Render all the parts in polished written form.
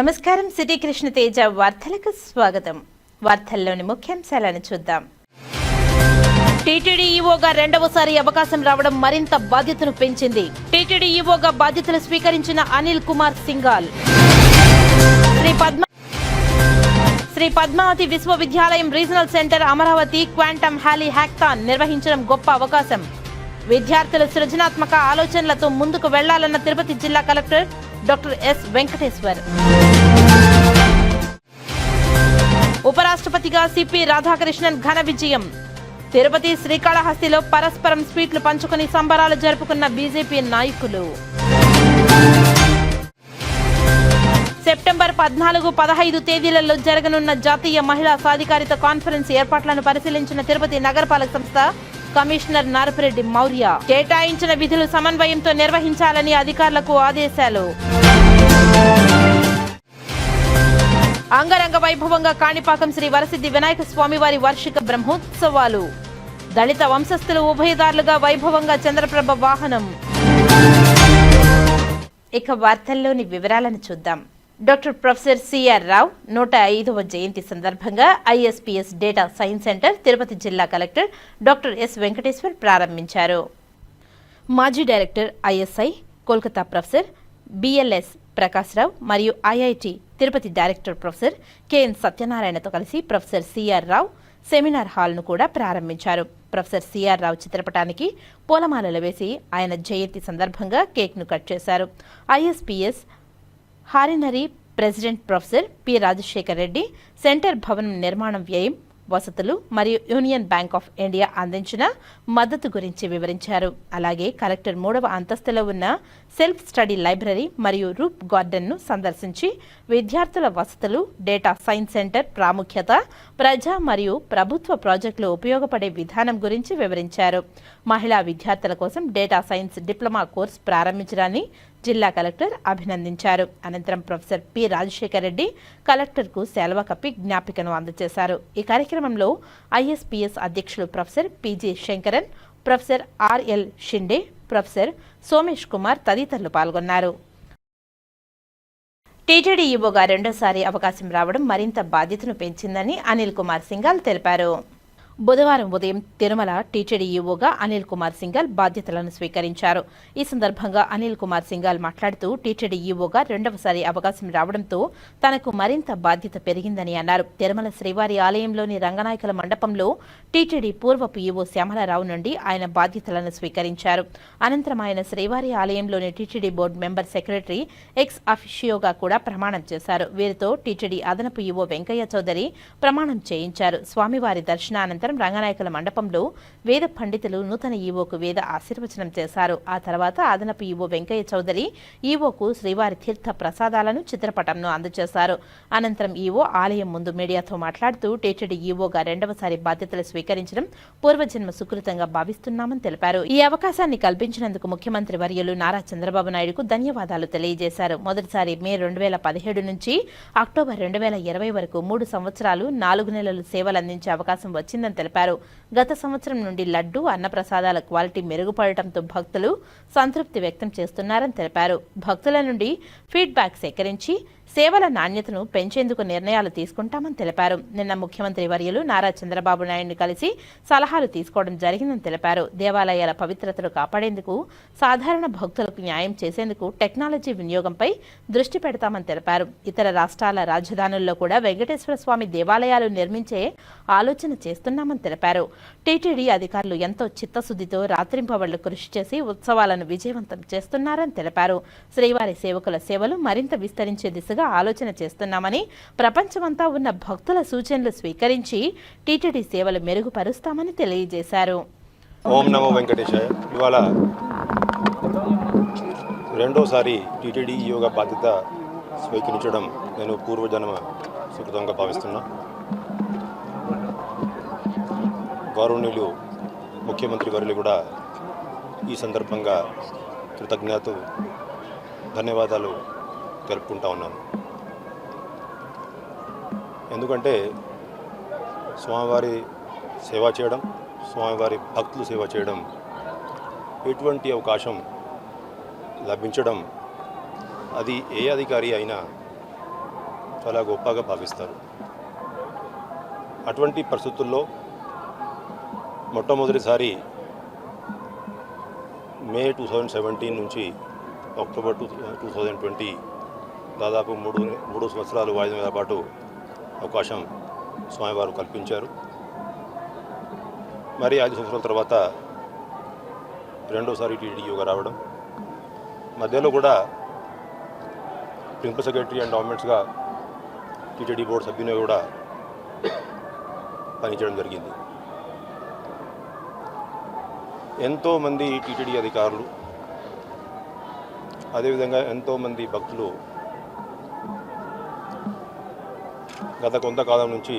నమస్కారం. సిటీ కృష్ణ తేజ వార్తలకు స్వాగతం. వార్తల్లోని ముఖ్యాంశాలను చూద్దాం. టీటీడీ ఈవోగా రెండవసారి అవకాశం రావడం మరింత బాధ్యతను పెంచింది. టీటీడీ ఈవోగా బాధ్యతలు స్వీకరించిన అనిల్ కుమార్ సింఘాల్. శ్రీ పద్మావతి విశ్వవిద్యాలయం రీజనల్ సెంటర్ అమరావతి క్వాంటమ్ హ్యాలీ హ్యాక్థాన్ నిర్వహించడం గొప్ప అవకాశం. విద్యార్థుల సృజనాత్మక ఆలోచనలతో ముందుకు వెళ్లాలన్న తిరుపతి జిల్లా కలెక్టర్ డాక్టర్ ఎస్ వెంకటేశ్వర్. ఉపరాష్ట్రపతిగా సిపి రాధాకృష్ణన్ ఘన విజయం. తిరుపతి శ్రీకాళహస్తిలో పరస్పరం స్వీట్లు పంచుకుని సంబరాలు జరుపుకున్న బీజేపీ నాయకులు. సెప్టెంబర్ 14-15 తేదీలలో జరగనున్న జాతీయ మహిళా సాధికారిత కాన్ఫరెన్స్ ఏర్పాట్లను పరిశీలించిన తిరుపతి నగరపాలక సంస్థ కమిషనర్ నారపురెడ్డి మౌర్య. కేటాయించిన విధులు సమన్వయంతో నిర్వహించాలని అధికారులకు ఆదేశాలు. అంగరంగ వైభవంగా కాణిపాకం శ్రీ వరసిద్ధి వినాయక స్వామివారి వార్షిక బ్రహ్మోత్సవాలు. దళిత వంశస్థులు ఉభయదారులుగా వైభవంగా చంద్రప్రభ వాహనం. ఇక వార్తల్లోని వివరాలను చూద్దాం. డాక్టర్ ప్రొఫెసర్ సిఆర్ రావు 105వ జయంతి సందర్భంగా ISPS data science centre Tirupati జిల్లా కలెక్టర్ డాక్టర్ ఎస్ వెంకటేశ్వర్ ప్రారంభించారు. మాజీ director ISI Kolkata professor BLS Prakash Rao మరియు IIT Tirupati director professor KN సత్యనారాయణతో కలిసి ప్రొఫెసర్ సిఆర్ రావు సెమినార్ హాల్ను కూడా ప్రారంభించారు. ప్రొఫెసర్ సిఆర్ రావు చిత్రపటానికి పూలమాలలు వేసి ఆయన జయంతి సందర్భంగా కేక్ను కట్ చేశారు. ISPS honorary president professor P Rajasekhar Reddy centre భవనం నిర్మాణం వ్యయం, వసతులు మరియు యూనియన్ బ్యాంక్ ఆఫ్ ఇండియా అందించిన మద్దతు గురించి వివరించారు. అలాగే కలెక్టర్ 3వ అంతస్తులో ఉన్న సెల్ఫ్ స్టడీ లైబ్రరీ మరియు రూప్ గార్డెన్ను సందర్శించి విద్యార్థుల వసతులు, డేటా సైన్స్ సెంటర్ ప్రాముఖ్యత, ప్రజా మరియు ప్రభుత్వ ప్రాజెక్టులు ఉపయోగపడే విధానం గురించి వివరించారు. మహిళా విద్యార్థుల కోసం డేటా సైన్స్ డిప్లొమా కోర్సు ప్రారంభించడాన్ని జిల్లా కలెక్టర్ అభినందించారు. అనంతరం ప్రొఫెసర్ పి రాజశేఖర్ రెడ్డి కలెక్టర్కు సెలవు కప్పి జ్ఞాపికను అందజేశారు. ఈ కార్యక్రమంలో ఐఎస్పీఎస్ అధ్యక్షులు professor PG Sankaran, professor RL Shinde, professor Somesh Kumar తదితరులు పాల్గొన్నారు. టీటీడీ ఈవోగా రెండోసారి అవకాశం రావడం మరింత బాధ్యతను పెంచిందని అనిల్ కుమార్ సింఘాల్ తెలిపారు. బుధవారం ఉదయం తిరుమల టీటీడీ ఈవోగా అనిల్ కుమార్ సింఘాల్ బాధ్యతలను స్వీకరించారు. ఈ సందర్భంగా అనిల్ కుమార్ సింఘాల్ మాట్లాడుతూ టీటీడీ ఈవోగా రెండవసారి అవకాశం రావడంతో తనకు మరింత బాధ్యత పెరిగిందని అన్నారు. తిరుమల శ్రీవారి ఆలయంలోని రంగనాయకుల మండపంలో టీటీడీ పూర్వపు ఈవో శ్యామలారావు నుండి ఆయన బాధ్యతలను స్వీకరించారు. అనంతరం ఆయన శ్రీవారి ఆలయంలోని TTD board member secretary ex అఫిషియోగా కూడా ప్రమాణం చేశారు. వీరితో టీటీడీ అదనపు ఈవో వెంకయ్య చౌదరి ప్రమాణం చేయించారు. స్వామివారి దర్శనానంతరం రంగనాయకుల మండపంలో వేద పండితులు నూతన ఈవోకు వేద ఆశీర్వచనం చేశారు. ఆ తర్వాత అదనపు ఈవో వెంకయ్య చౌదరి ఈవోకు శ్రీవారి తీర్థ ప్రసాదాలను, చిత్రపటంను అందజేశారు. అనంతరం ఈవో ఆలయం ముందు మీడియాతో మాట్లాడుతూ టీటీడీ ఈవోగా రెండవసారి బాధ్యతలు స్వీకరించడం పూర్వజన్మ సుకృతంగా భావిస్తున్నామని తెలిపారు. ఈ అవకాశాన్ని కల్పించినందుకు ముఖ్యమంత్రి వర్యులు నారా చంద్రబాబు నాయుడుకు ధన్యవాదాలు తెలియజేశారు. మొదటిసారి మే 2017 నుంచి అక్టోబర్ 2020 వరకు 3 సంవత్సరాలు 4 నెలలు సేవలందించే అవకాశం వచ్చిందని తెలిపారు. గత సంవత్సరం నుండి లడ్డు, అన్నప్రసాదాల క్వాలిటీ మెరుగుపడటంతో భక్తులు సంతృప్తి వ్యక్తం చేస్తున్నారని తెలిపారు. భక్తుల నుండి ఫీడ్బ్యాక్ సేకరించి సేవల నాణ్యతను పెంచేందుకు నిర్ణయాలు తీసుకుంటామని తెలిపారు. నిన్న ముఖ్యమంత్రి వర్యులు నారా చంద్రబాబు నాయుడిని కలిసి సలహాలు తీసుకోవడం జరిగిందని తెలిపారు. దేవాలయాల పవిత్రతను కాపాడేందుకు, సాధారణ భక్తులకు న్యాయం చేసేందుకు టెక్నాలజీ వినియోగంపై దృష్టి పెడతామని తెలిపారు. ఇతర రాష్ట్రాల రాజధానుల్లో కూడా వెంకటేశ్వర స్వామి దేవాలయాలు నిర్మించే ఆలోచన చేస్తున్నామని తెలిపారు. టీటీడీ అధికారులు ఎంతో చిత్తశుద్ధితో రాత్రింపవళ్లు కృషి చేసి ఉత్సవాలను విజయవంతం చేస్తున్నారని తెలిపారు. శ్రీవారి సేవకుల సేవలు మరింత విస్తరించే దిశగా ఆలోచన చేస్తున్నామని, ప్రపంచమంతా ఉన్న భక్తుల సూచనలు స్వీకరించి టీటీడీ సేవలు మెరుగుపరుస్తామని తెలియజేశారు. ఓం నమో వెంకటేశాయ. ఇవాళ రెండోసారి టీటీడీ ఈవోగా బాధ్యత స్వీకరించడం నేను పూర్వజన్మ సుకృతంగా భావిస్తున్నా. గౌరవనీయులు ముఖ్యమంత్రి వర్యులు కూడా ఈ సందర్భంగా ధన్యవాదాలు తెలుపుకుంటా ఉన్నాను. ఎందుకంటే స్వామివారి సేవ చేయడం, స్వామివారి భక్తులు సేవ చేయడం, ఎటువంటి అవకాశం లభించడం అది ఏ అధికారి అయినా చాలా గొప్పగా భావిస్తారు. అటువంటి పరిస్థితుల్లో మొట్టమొదటిసారి మే 2017 నుంచి అక్టోబర్ 2020 దాదాపు మూడు సంవత్సరాలు వాయిదా పాటు అవకాశం స్వామివారు కల్పించారు. మరి 5 సంవత్సరాల తర్వాత రెండోసారి టీటీడీగా రావడం, మధ్యలో కూడా ప్రిన్సిపల్ సెక్రటరీ అండ్ గవర్నమెంట్స్గా టీటీడీ బోర్డు సభ్యునిగా కూడా పనిచేయడం జరిగింది. ఎంతోమంది టీటీడీ అధికారులు, అదేవిధంగా ఎంతోమంది భక్తులు గత కొంతకాలం నుంచి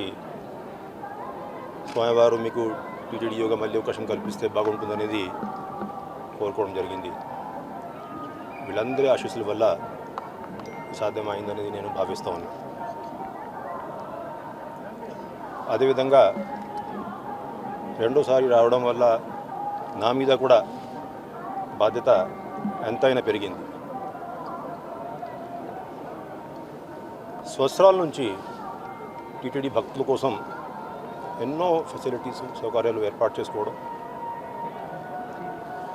స్వామివారు మీకు టీటీడీ యోగా మళ్ళీ అవకాశం కల్పిస్తే బాగుంటుందనేది కోరుకోవడం జరిగింది. వీళ్ళందరి ఆశీస్సుల వల్ల సాధ్యమైందనేది నేను భావిస్తూ ఉన్నాను. అదేవిధంగా రెండోసారి రావడం వల్ల నా మీద కూడా బాధ్యత ఎంతైనా పెరిగింది. సంవత్సరాల నుంచి టీటీడీ భక్తుల కోసం ఎన్నో ఫెసిలిటీస్, సౌకర్యాలు ఏర్పాటు చేసుకోవడం,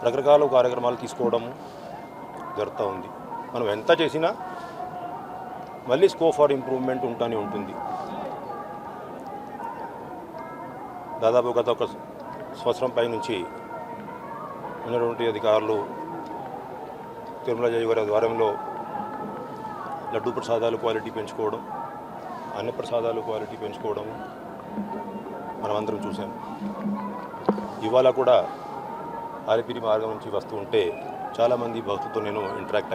రకరకాల కార్యక్రమాలు తీసుకోవడం జరుగుతూ ఉంది. మనం ఎంత చేసినా మళ్ళీ స్కోప్ ఫర్ ఇంప్రూవ్మెంట్ ఉంటూనే ఉంటుంది. దాదాపు గత ఒక సంవత్సరం పై నుంచి ఉన్నటువంటి అధికారులు తిరుమల జయ గారి ఆధ్వర్యంలో లడ్డూ ప్రసాదాలు క్వాలిటీ పెంచుకోవడం, అన్న ప్రసాదాలు క్వాలిటీ పెంచుకోవడం మనమందరం చూసాం. ఇవాళ కూడా ఆలిపిరి మార్గం నుంచి వస్తూ ఉంటే చాలామంది భక్తులతో నేను ఇంటరాక్ట్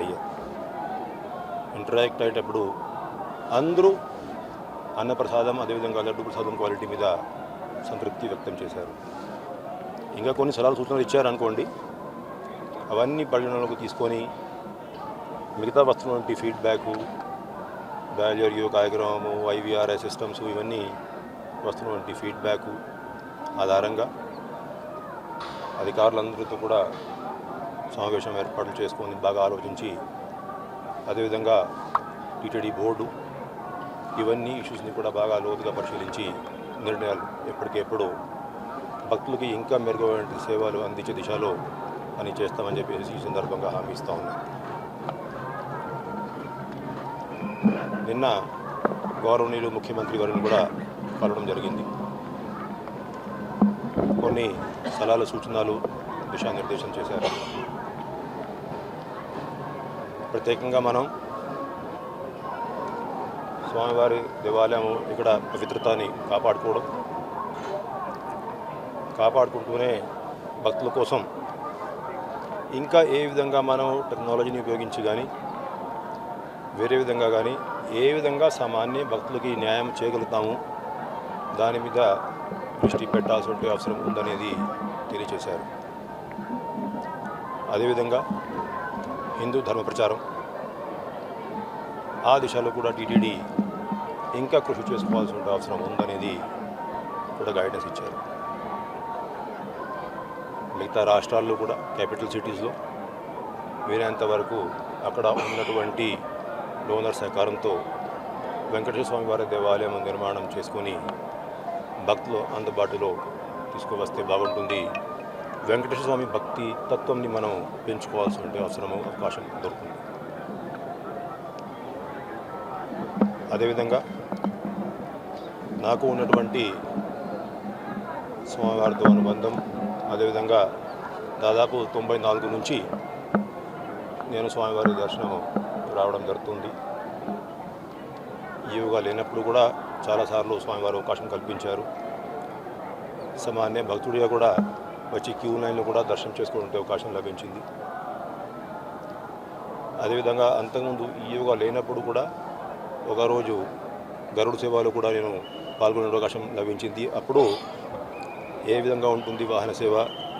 అయ్యేటప్పుడు అందరూ అన్నప్రసాదం, అదేవిధంగా లడ్డు ప్రసాదం క్వాలిటీ మీద సంతృప్తి వ్యక్తం చేశారు. ఇంకా కొన్ని సలహాలు సూచనలు ఇచ్చారనుకోండి, అవన్నీ పరిగణలోకి తీసుకొని మిగతా వస్తున్నటువంటి ఫీడ్బ్యాకు, డయల్ కార్యక్రమము, IVRS సిస్టమ్స్, ఇవన్నీ వస్తున్నటువంటి ఫీడ్బ్యాకు ఆధారంగా అధికారులందరితో కూడా సమావేశం ఏర్పాట్లు చేసుకొని బాగా ఆలోచించి, అదేవిధంగా టీటీడీ బోర్డు ఇవన్నీ ఇష్యూస్ని కూడా బాగా లోతుగా పరిశీలించి నిర్ణయాలు ఎప్పటికెప్పుడు భక్తులకి ఇంకా మెరుగైన సేవలు అందించే దిశలో పని చేస్తామని చెప్పేసి ఈ సందర్భంగా హామీ ఇస్తూ ఉన్నాం. నిన్న గౌరవనీయులు ముఖ్యమంత్రి గారిని కూడా కలవడం జరిగింది. కొన్ని సలహాలు, సూచనలు, దిశానిర్దేశం చేశారు. ప్రత్యేకంగా మనం స్వామివారి దేవాలయం ఇక్కడ పవిత్రతని కాపాడుకుంటూనే భక్తుల కోసం ఇంకా ఏ విధంగా మనం టెక్నాలజీని ఉపయోగించి కానీ వేరే విధంగా కానీ ఏ విధంగా సామాన్య భక్తులకి న్యాయం చేయగలుగుతాము, దాని మీద దృష్టి పెట్టాల్సిన అవసరం ఉందనేది తెలియచేశారు. అదేవిధంగా హిందూ ధర్మ ప్రచారం ఆ దిశలో కూడా టీటీడీ ఇంకా కృషి చేసుకోవాల్సిన అవసరం ఉందనేది కూడా గైడెన్స్ ఇచ్చారు. మిగతా రాష్ట్రాల్లో కూడా క్యాపిటల్ సిటీస్లో వీలైనంత వరకు అక్కడ ఉన్నటువంటి డోనర్ సహకారంతో వెంకటేశ్వర స్వామి వారి దేవాలయం నిర్మాణం చేసుకొని భక్తులు అందుబాటులో తీసుకువస్తే బాగుంటుంది. వెంకటేశ్వర స్వామి భక్తి తత్వంని మనం పెంచుకోవాల్సిన అవకాశం దొరుకుతుంది. అదేవిధంగా నాకు ఉన్నటువంటి స్వామివారితో అనుబంధం, అదేవిధంగా దాదాపు 94 నుంచి నేను స్వామివారి దర్శనం రావడం జరుగుతుంది. ఈవుగా లేనప్పుడు కూడా చాలాసార్లు స్వామివారు అవకాశం కల్పించారు. సామాన్య భక్తుడిగా కూడా వచ్చి క్యూ లైన్లో కూడా దర్శనం చేసుకునే అవకాశం లభించింది. అదేవిధంగా అంతకుముందు ఈవుగా లేనప్పుడు కూడా ఒకరోజు గరుడ సేవలో కూడా నేను పాల్గొనే అవకాశం లభించింది. అప్పుడు ఏ విధంగా ఉంటుంది వాహన సేవ,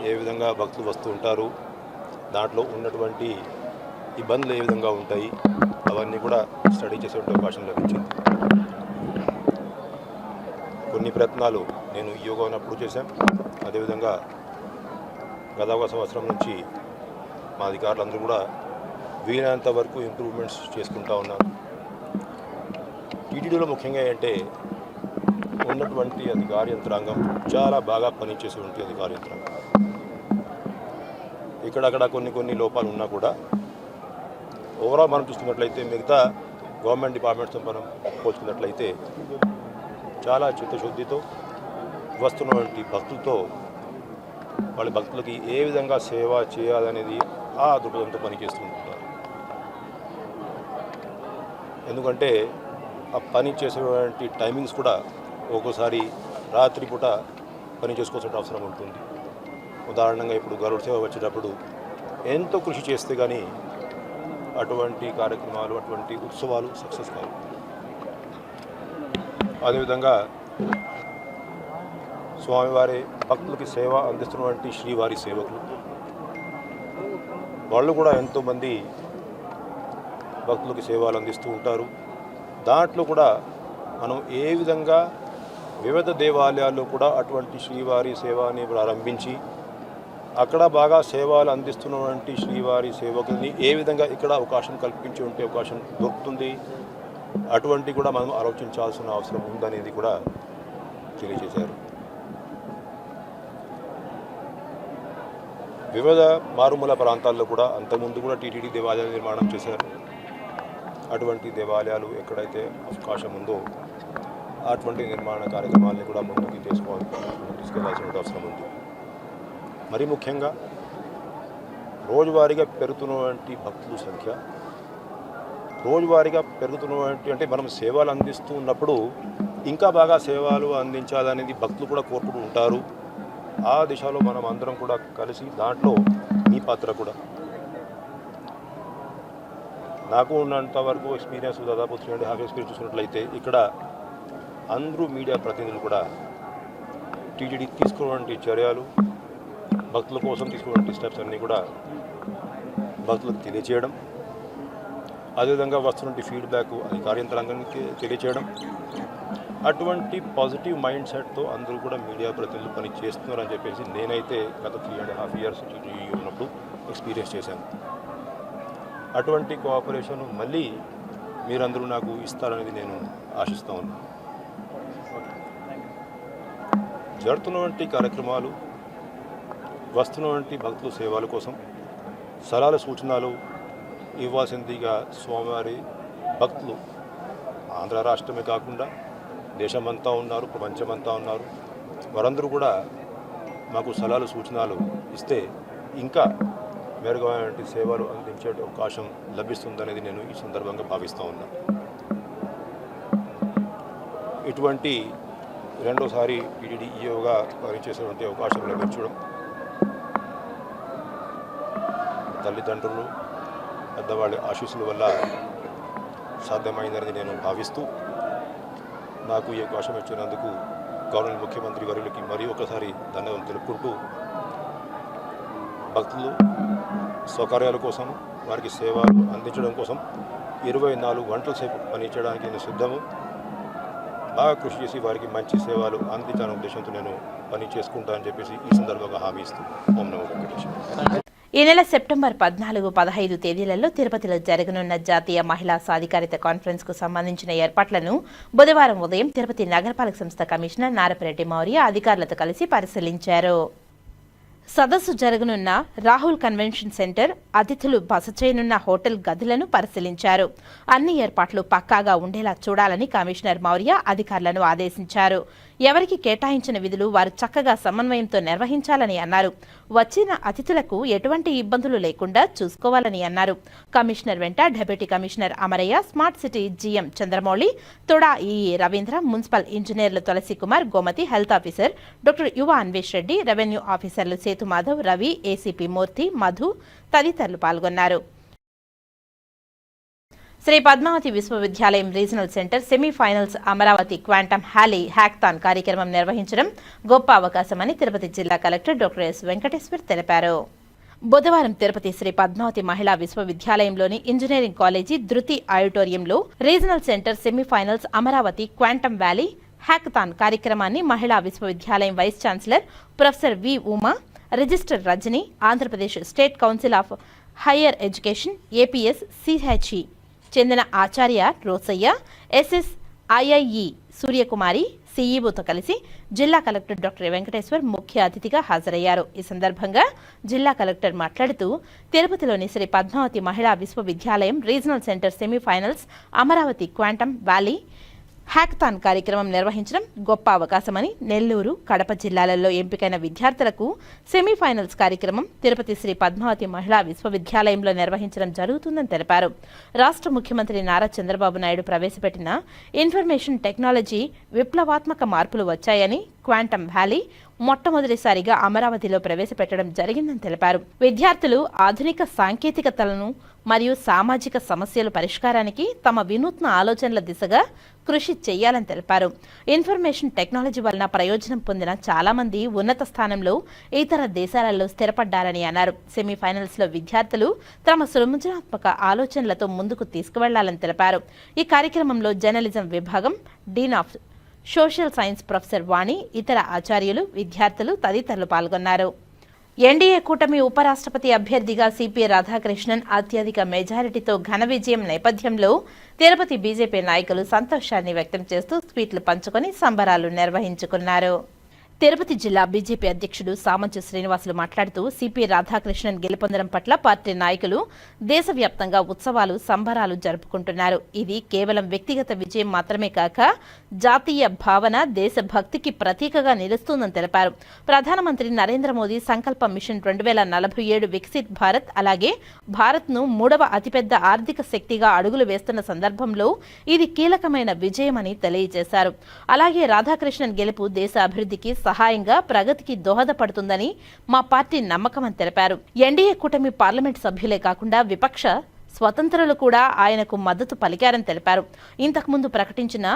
ఏ విధంగా భక్తులు వస్తూ ఉంటారు, దాంట్లో ఉన్నటువంటి ఇబ్బందులు ఏ విధంగా ఉంటాయి, అవన్నీ కూడా స్టడీ చేసే అవకాశం లభించింది. కొన్ని ప్రయత్నాలు నేను యోగా ఉన్నప్పుడు చేశాను. అదేవిధంగా గత ఒక సంవత్సరం నుంచి మా అధికారులందరూ కూడా వీలైనంత వరకు ఇంప్రూవ్మెంట్స్ చేసుకుంటూ ఉన్నారు. టీటీడీలో ముఖ్యంగా ఏంటంటే ఉన్నటువంటి అధికార యంత్రాంగం చాలా బాగా పనిచేసేటువంటి అధికార యంత్రాంగం. ఇక్కడక్కడ కొన్ని లోపాలు ఉన్నా కూడా ఓవరాల్ మనం చూస్తున్నట్లయితే మిగతా గవర్నమెంట్ డిపార్ట్మెంట్స్తో మనం పోల్చుకున్నట్లయితే చాలా చిత్తశుద్ధితో వస్తున్నటువంటి భక్తులతో వాళ్ళ భక్తులకి ఏ విధంగా సేవ చేయాలనేది ఆ దృక్పథంతో పనిచేస్తుంటారు. ఎందుకంటే ఆ పని చేసేటువంటి టైమింగ్స్ కూడా ఒక్కోసారి రాత్రిపూట పని చేసుకోవాల్సిన అవసరం ఉంటుంది. ఉదాహరణగా ఇప్పుడు గరుడ సేవ వచ్చేటప్పుడు ఎంతో కృషి చేస్తే కానీ అటువంటి కార్యక్రమాలు అటువంటి ఉత్సవాలు సక్సెస్ కావు. అదేవిధంగా స్వామివారి భక్తులకి సేవ అందిస్తున్నటువంటి శ్రీవారి సేవకులు వాళ్ళు కూడా ఎంతోమంది భక్తులకి సేవలు అందిస్తూ ఉంటారు. దాంట్లో కూడా మనం ఏ విధంగా వివిధ దేవాలయాల్లో కూడా అటువంటి శ్రీవారి సేవని ప్రారంభించి అక్కడ బాగా సేవలు అందిస్తున్నటువంటి శ్రీవారి సేవకుల్ని ఏ విధంగా ఇక్కడ అవకాశం కల్పించి ఉంటే అవకాశం దొరుకుతుంది, అటువంటి కూడా మనం ఆలోచించాల్సిన అవసరం ఉందనేది కూడా తెలియజేశారు. వివిధ మారుమూల ప్రాంతాల్లో కూడా అంతకుముందు కూడా టీటీడీ దేవాలయాలు నిర్మాణం చేశారు. అటువంటి దేవాలయాలు ఎక్కడైతే అవకాశం ఉందో అటువంటి నిర్మాణ కార్యక్రమాలని కూడా ముందుకు తీసుకెళ్లాల్సిన అవసరం ఉంది. మరి ముఖ్యంగా రోజువారీగా పెరుగుతున్నటువంటి భక్తుల సంఖ్య, రోజువారీగా పెరుగుతున్నటువంటి అంటే మనం సేవలు అందిస్తూ ఉన్నప్పుడు ఇంకా బాగా సేవలు అందించాలనేది భక్తులు కూడా కోరుకుంటూ ఉంటారు. ఆ దిశలో మనం అందరం కూడా కలిసి దాంట్లో మీ పాత్ర కూడా. నాకు ఉన్నంత వరకు ఎక్స్పీరియన్స్ దాదాపు 3.5 ఎక్స్పీరియన్స్ చూసినట్లయితే ఇక్కడ అందరూ మీడియా ప్రతినిధులు కూడా టీటీడీ తీసుకున్నటువంటి చర్యలు, భక్తుల కోసం తీసుకున్నటువంటి స్టెప్స్ అన్నీ కూడా భక్తులకు తెలియచేయడం, అదేవిధంగా వస్తున్నటువంటి ఫీడ్బ్యాక్ అధికార యంత్రాంగానికి తెలియచేయడం, అటువంటి పాజిటివ్ మైండ్ సెట్తో అందరూ కూడా మీడియా ప్రతినిధులు పని చేస్తున్నారని చెప్పేసి నేనైతే గత 3.5 ఇయర్స్ టీటీడీ ఉన్నప్పుడు ఎక్స్పీరియన్స్ చేశాను. అటువంటి కోఆపరేషన్ మళ్ళీ మీరందరూ నాకు ఇస్తారనేది నేను ఆశిస్తూ ఉన్నాను. జరుగుతున్నటువంటి కార్యక్రమాలు, వస్తున్నటువంటి భక్తుల సేవల కోసం సలహాలు సూచనలు ఇవ్వాల్సిందిగా స్వామివారి భక్తులు ఆంధ్ర రాష్ట్రమే కాకుండా దేశమంతా ఉన్నారు, ప్రపంచమంతా ఉన్నారు. వారందరూ కూడా మాకు సలహాలు సూచనలు ఇస్తే ఇంకా మెరుగైనటువంటి సేవలు అందించే అవకాశం లభిస్తుందనేది నేను ఈ సందర్భంగా భావిస్తూ ఉన్నాను. ఇటువంటి రెండోసారి టీటీడీ ఈఓగా పనిచేసేటువంటి అవకాశం లభించడం తల్లిదండ్రులు పెద్దవాళ్ళ ఆశీస్సుల వల్ల సాధ్యమైందని నేను భావిస్తూ నాకు ఈ అవకాశం ఇచ్చినందుకు గవర్నర్ ముఖ్యమంత్రి వర్యులకి మరీ ఒకసారి ధన్యవాదాలు తెలుపుకుంటూ భక్తులు సౌకర్యాల కోసం వారికి సేవలు అందించడం కోసం 24 గంటల సేపు పనిచేయడానికి నేను సిద్ధము. బాగా కృషి చేసి వారికి మంచి సేవలు అందించాలనే ఉద్దేశంతో నేను పని చేసుకుంటానని చెప్పేసి ఈ సందర్భంగా హామీ ఇస్తూ ఓం నమో వెంకటేశ్వర. ఈ నెల సెప్టెంబర్ 14, 15 తేదీలలో తిరుపతిలో జరగనున్న జాతీయ మహిళా సాధికారిత కాన్ఫరెన్స్ కు సంబంధించిన ఏర్పాట్లను బుధవారం ఉదయం తిరుపతి నగరపాలక సంస్థ కమిషనర్ నారపరెడ్డి మౌర్య అధికారులతో కలిసి పరిశీలించారు. సదస్సు జరగనున్న రాహుల్ కన్వెన్షన్ సెంటర్, అతిథులు బస చేయనున్న హోటల్ గదులను పరిశీలించారు. అన్ని ఏర్పాట్లు పక్కాగా ఉండేలా చూడాలని కమిషనర్ మౌర్య అధికారులను ఆదేశించారు. ఎవరికి కేటాయించిన విధులు వారు చక్కగా సమన్వయంతో నిర్వహించాలని అన్నారు. వచ్చిన అతిథులకు ఎటువంటి ఇబ్బందులు లేకుండా చూసుకోవాలని అన్నారు. కమిషనర్ వెంట deputy commissioner Amarayya, smart city GM Chandramouli, TUDA EE Ravindra, municipal ఇంజనీర్లు Tulasi Kumar, Gomathi, health officer doctor Yuva Anvesh Reddy, revenue ఆఫీసర్లు సేతు మాధవ్, రవి, ఏసీపీ మూర్తి, మధు తదితరులు పాల్గొన్నారు. శ్రీ పద్మావతి విశ్వవిద్యాలయం regional centre semifinals Amaravati quantum హ్యాలీ హ్యాక్థాన్ కార్యక్రమం నిర్వహించడం గొప్ప అవకాశమని తిరుపతి జిల్లా కలెక్టర్ డాక్టర్ ఎస్ వెంకటేశ్వర్ తెలిపారు. బుధవారం తిరుపతి శ్రీ పద్మావతి మహిళా విశ్వవిద్యాలయంలోని ఇంజనీరింగ్ కాలేజీ ధృతి ఆడిటోరియంలో regional centre semifinals Amaravati quantum valley hackathon కార్యక్రమాన్ని మహిళా విశ్వవిద్యాలయం vice chancellor professor V Uma, register Rajani, Andhra Pradesh state council of higher education APS CHE చెందిన ఆచార్య రోసయ్య, ఎస్ఎస్ ఐఐఈ సూర్యకుమారి సీఈఓతో కలిసి జిల్లా కలెక్టర్ డాక్టర్ వెంకటేశ్వర్ ముఖ్య అతిథిగా హాజరయ్యారు. ఈ సందర్భంగా జిల్లా కలెక్టర్ మాట్లాడుతూ తిరుపతిలోని శ్రీ పద్మావతి మహిళా విశ్వవిద్యాలయం regional centre semifinals Amaravati quantum valley hackathon కార్యక్రమం నిర్వహించడం గొప్ప అవకాశమని, నెల్లూరు, కడప జిల్లాలలో ఎంపికైన విద్యార్థులకు సెమీఫైనల్స్ కార్యక్రమం తిరుపతి శ్రీ పద్మావతి మహిళా విశ్వవిద్యాలయంలో నిర్వహించడం జరుగుతుందని తెలిపారు. రాష్ట్ర ముఖ్యమంత్రి నారా చంద్రబాబు నాయుడు ప్రవేశపెట్టిన ఇన్ఫర్మేషన్ టెక్నాలజీ విప్లవాత్మక మార్పులు వచ్చాయని, క్వాంటమ్ వ్యాలీ మొట్టమొదటిసారిగా అమరావతిలో ప్రవేశపెట్టడం జరిగిందని తెలిపారు. విద్యార్థులు ఆధునిక సాంకేతికతలను మరియు సామాజిక సమస్యల పరిష్కారానికి తమ వినూత్న ఆలోచనల దిశగా కృషి చేయాలని తెలిపారు. ఇన్ఫర్మేషన్ టెక్నాలజీ వలన ప్రయోజనం పొందిన చాలా మంది ఉన్నత స్థానంలో ఇతర దేశాలలో స్థిరపడ్డారని అన్నారు. సెమీఫైనల్స్ లో విద్యార్థులు తమ సృజనాత్మక ఆలోచనలతో ముందుకు తీసుకువెళ్లాలని తెలిపారు. ఈ కార్యక్రమంలో జర్నలిజం విభాగం dean of social science professor Vani, ఇతర ఆచార్యులు, విద్యార్థులు తదితరులు పాల్గొన్నారు. ఎన్డీఏ కూటమి ఉపరాష్ట్రపతి అభ్యర్థిగా సిపి రాధాకృష్ణన్ అత్యధిక మెజారిటీతో ఘన విజయం నేపథ్యంలో తిరుపతి బీజేపీ నాయకులు సంతోషాన్ని వ్యక్తం చేస్తూ స్వీట్లు పంచుకొని సంబరాలు నిర్వహించుకున్నారు. తిరుపతి జిల్లా బీజేపీ అధ్యక్షుడు సామంచు శ్రీనివాసులు మాట్లాడుతూ సిపి రాధాకృష్ణన్ గెలుపొందడం పట్ల పార్టీ నాయకులు దేశవ్యాప్తంగా ఉత్సవాలు, సంబరాలు జరుపుకుంటున్నారు. ఇది కేవలం వ్యక్తిగత విజయం మాత్రమే కాక జాతీయ భావన, దేశభక్తికి ప్రతీకగా నిలుస్తుందని తెలిపారు. ప్రధానమంత్రి నరేంద్ర మోదీ సంకల్ప మిషన్ 2047 వికసిత్ భారత్, అలాగే భారత్ను 3వ అతిపెద్ద ఆర్థిక శక్తిగా అడుగులు వేస్తున్న సందర్భంలో ఇది కీలకమైన విజయమని తెలియజేశారు. అలాగే రాధాకృష్ణన్ గెలుపు దేశ అభివృద్ధికి సహాయంగా, ప్రగతికి దోహదపడుతుందని మా పార్టీ నమ్మకమని తెలిపారు. ఎన్డీఏ కూటమి పార్లమెంట్ సభ్యులే కాకుండా విపక్ష స్వతంత్రులు కూడా ఆయనకు మద్దతు పలికారని తెలిపారు. ఇంతకుముందు ప్రకటించిన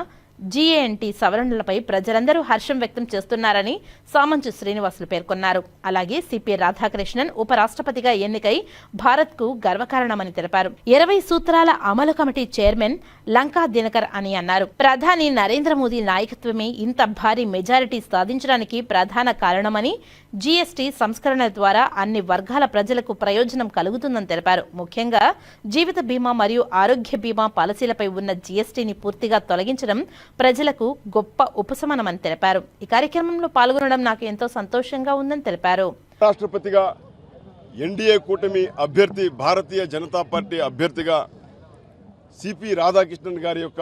జీఏఎన్టీ సవరణలపై ప్రజలందరూ హర్షం వ్యక్తం చేస్తున్నారని సామంచు శ్రీనివాసులు పేర్కొన్నారు. అలాగే సిపి రాధాకృష్ణన్ ఉపరాష్ట్రపతిగా ఎన్నికై భారత్కు గర్వకారణమని తెలిపారు. 20 సూత్రాల అమలు కమిటీ చైర్మన్ లంకా దినకర్ అని అన్నారు. ప్రధాని నరేంద్ర మోదీ నాయకత్వమే ఇంత భారీ మెజారిటీ సాధించడానికి ప్రధాన కారణమని, జీఎస్టీ సంస్కరణల ద్వారా అన్ని వర్గాల ప్రజలకు ప్రయోజనం కలుగుతుందని తెలిపారు. ముఖ్యంగా జీవిత బీమా మరియు ఆరోగ్య బీమా పాలసీలపై ఉన్న జీఎస్టీని పూర్తిగా తొలగించడం ప్రజలకు గొప్ప ఉపశమనమని తెలిపారు. ఈ కార్యక్రమంలో పాల్గొనడం నాకు ఎంతో సంతోషంగా ఉందని తెలిపారు. రాష్ట్రపతిగా ఎన్డీఏ కూటమి అభ్యర్థి, భారతీయ జనతా పార్టీ అభ్యర్థిగా సిపి రాధాకృష్ణన్ గారి యొక్క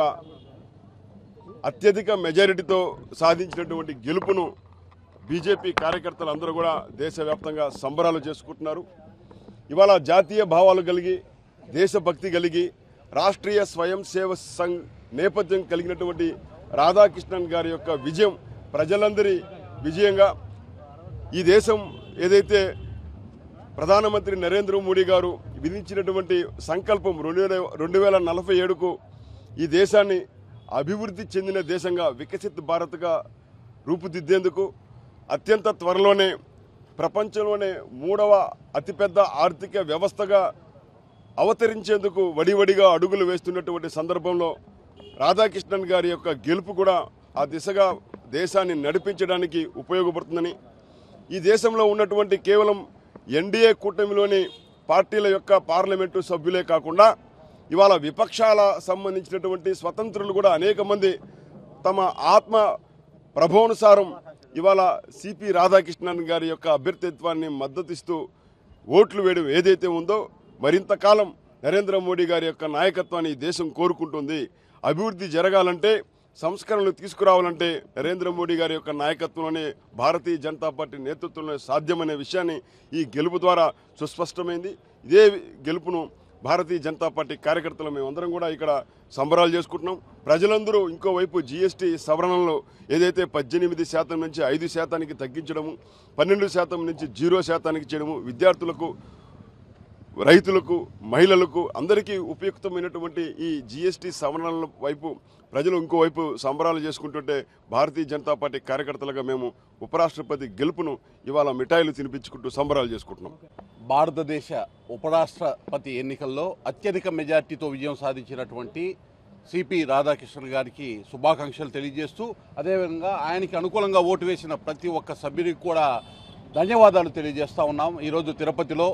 అత్యధిక మెజారిటీతో సాధించినటువంటి గెలుపును బీజేపీ కార్యకర్తలందరూ కూడా దేశవ్యాప్తంగా సంబరాలు చేసుకుంటున్నారు. ఇవాళ జాతీయ భావాలు కలిగి, దేశభక్తి కలిగి, రాష్ట్రీయ స్వయం సేవ సంఘ్ నేపథ్యం కలిగినటువంటి రాధాకృష్ణన్ గారి యొక్క విజయం ప్రజలందరి విజయంగా, ఈ దేశం ఏదైతే ప్రధానమంత్రి నరేంద్ర మోడీ గారు విధించినటువంటి సంకల్పం 2047కు ఈ దేశాన్ని అభివృద్ధి చెందిన దేశంగా, వికసిత్ భారత్గా రూపుదిద్దేందుకు అత్యంత త్వరలోనే ప్రపంచంలోనే 3వ అతిపెద్ద ఆర్థిక వ్యవస్థగా అవతరించేందుకు వడివడిగా అడుగులు వేస్తున్నటువంటి సందర్భంలో రాధాకృష్ణన్ గారి యొక్క గెలుపు కూడా ఆ దిశగా దేశాన్ని నడిపించడానికి ఉపయోగపడుతుందని, ఈ దేశంలో ఉన్నటువంటి కేవలం ఎన్డీఏ కూటమిలోని పార్టీల యొక్క పార్లమెంటు సభ్యులే కాకుండా ఇవాళ విపక్షాల సంబంధించినటువంటి స్వతంత్రులు కూడా అనేక మంది తమ ఆత్మ ప్రభావానుసారం ఇవాళ సిపి రాధాకృష్ణన్ గారి యొక్క అభ్యర్థిత్వాన్ని మద్దతిస్తూ ఓట్లు వేయడం ఏదైతే ఉందో, మరింత కాలం నరేంద్ర మోడీ గారి యొక్క నాయకత్వాన్ని ఈ దేశం కోరుకుంటుంది. అభివృద్ధి జరగాలంటే, సంస్కరణలు తీసుకురావాలంటే నరేంద్ర మోడీ గారి యొక్క నాయకత్వంలోనే, భారతీయ జనతా పార్టీ నేతృత్వంలో సాధ్యమనే విషయాన్ని ఈ గెలుపు ద్వారా సుస్పష్టమైంది. ఇదే గెలుపును భారతీయ జనతా పార్టీ కార్యకర్తలు మేమందరం కూడా ఇక్కడ సంబరాలు చేసుకుంటున్నాం. ప్రజలందరూ ఇంకోవైపు జీఎస్టీ సవరణలో ఏదైతే 18% నుంచి 5% తగ్గించడము, 12% నుంచి 0% చేయడము, విద్యార్థులకు, రైతులకు, మహిళలకు అందరికీ ఉపయుక్తమైనటువంటి ఈ జీఎస్టీ సవరణల వైపు ప్రజలు ఇంకోవైపు సంబరాలు చేసుకుంటుంటే, భారతీయ జనతా పార్టీ కార్యకర్తలుగా మేము ఉపరాష్ట్రపతి గెలుపును ఇవాళ మిఠాయిలు తినిపించుకుంటూ సంబరాలు చేసుకుంటున్నాం. భారతదేశ ఉపరాష్ట్రపతి ఎన్నికల్లో అత్యధిక మెజార్టీతో విజయం సాధించినటువంటి సిపి రాధాకృష్ణన్ గారికి శుభాకాంక్షలు తెలియజేస్తూ, అదేవిధంగా ఆయనకి అనుకూలంగా ఓటు వేసిన ప్రతి ఒక్క సభ్యునికి కూడా ధన్యవాదాలు తెలియజేస్తూ ఉన్నాం. ఈరోజు తిరుపతిలో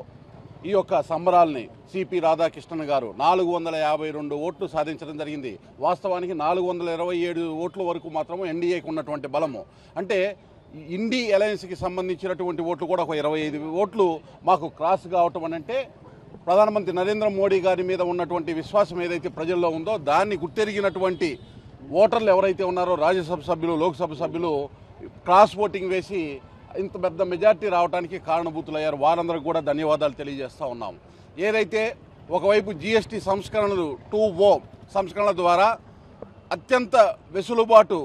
ఈ యొక్క సంబరాల్ని సిపి రాధాకృష్ణన్ గారు 452 ఓట్లు సాధించడం జరిగింది. వాస్తవానికి 427 ఓట్ల వరకు మాత్రము ఎన్డీఏకి ఉన్నటువంటి బలము. అంటే ఇండీ అలయన్స్కి సంబంధించినటువంటి ఓట్లు కూడా ఒక 25 ఓట్లు మాకు క్రాస్ కావటం అని అంటే ప్రధానమంత్రి నరేంద్ర మోడీ గారి మీద ఉన్నటువంటి విశ్వాసం ఏదైతే ప్రజల్లో ఉందో దాన్ని గుర్తెరిగినటువంటి ఓటర్లు ఎవరైతే ఉన్నారో రాజ్యసభ సభ్యులు, లోక్సభ సభ్యులు క్రాస్ ఓటింగ్ వేసి ఇంత పెద్ద మెజార్టీ రావడానికి కారణభూతులయ్యారు. వారందరికీ కూడా ధన్యవాదాలు తెలియజేస్తూ ఉన్నాం. ఏదైతే ఒకవైపు జీఎస్టీ సంస్కరణలు 2O సంస్కరణల ద్వారా అత్యంత వెసులుబాటు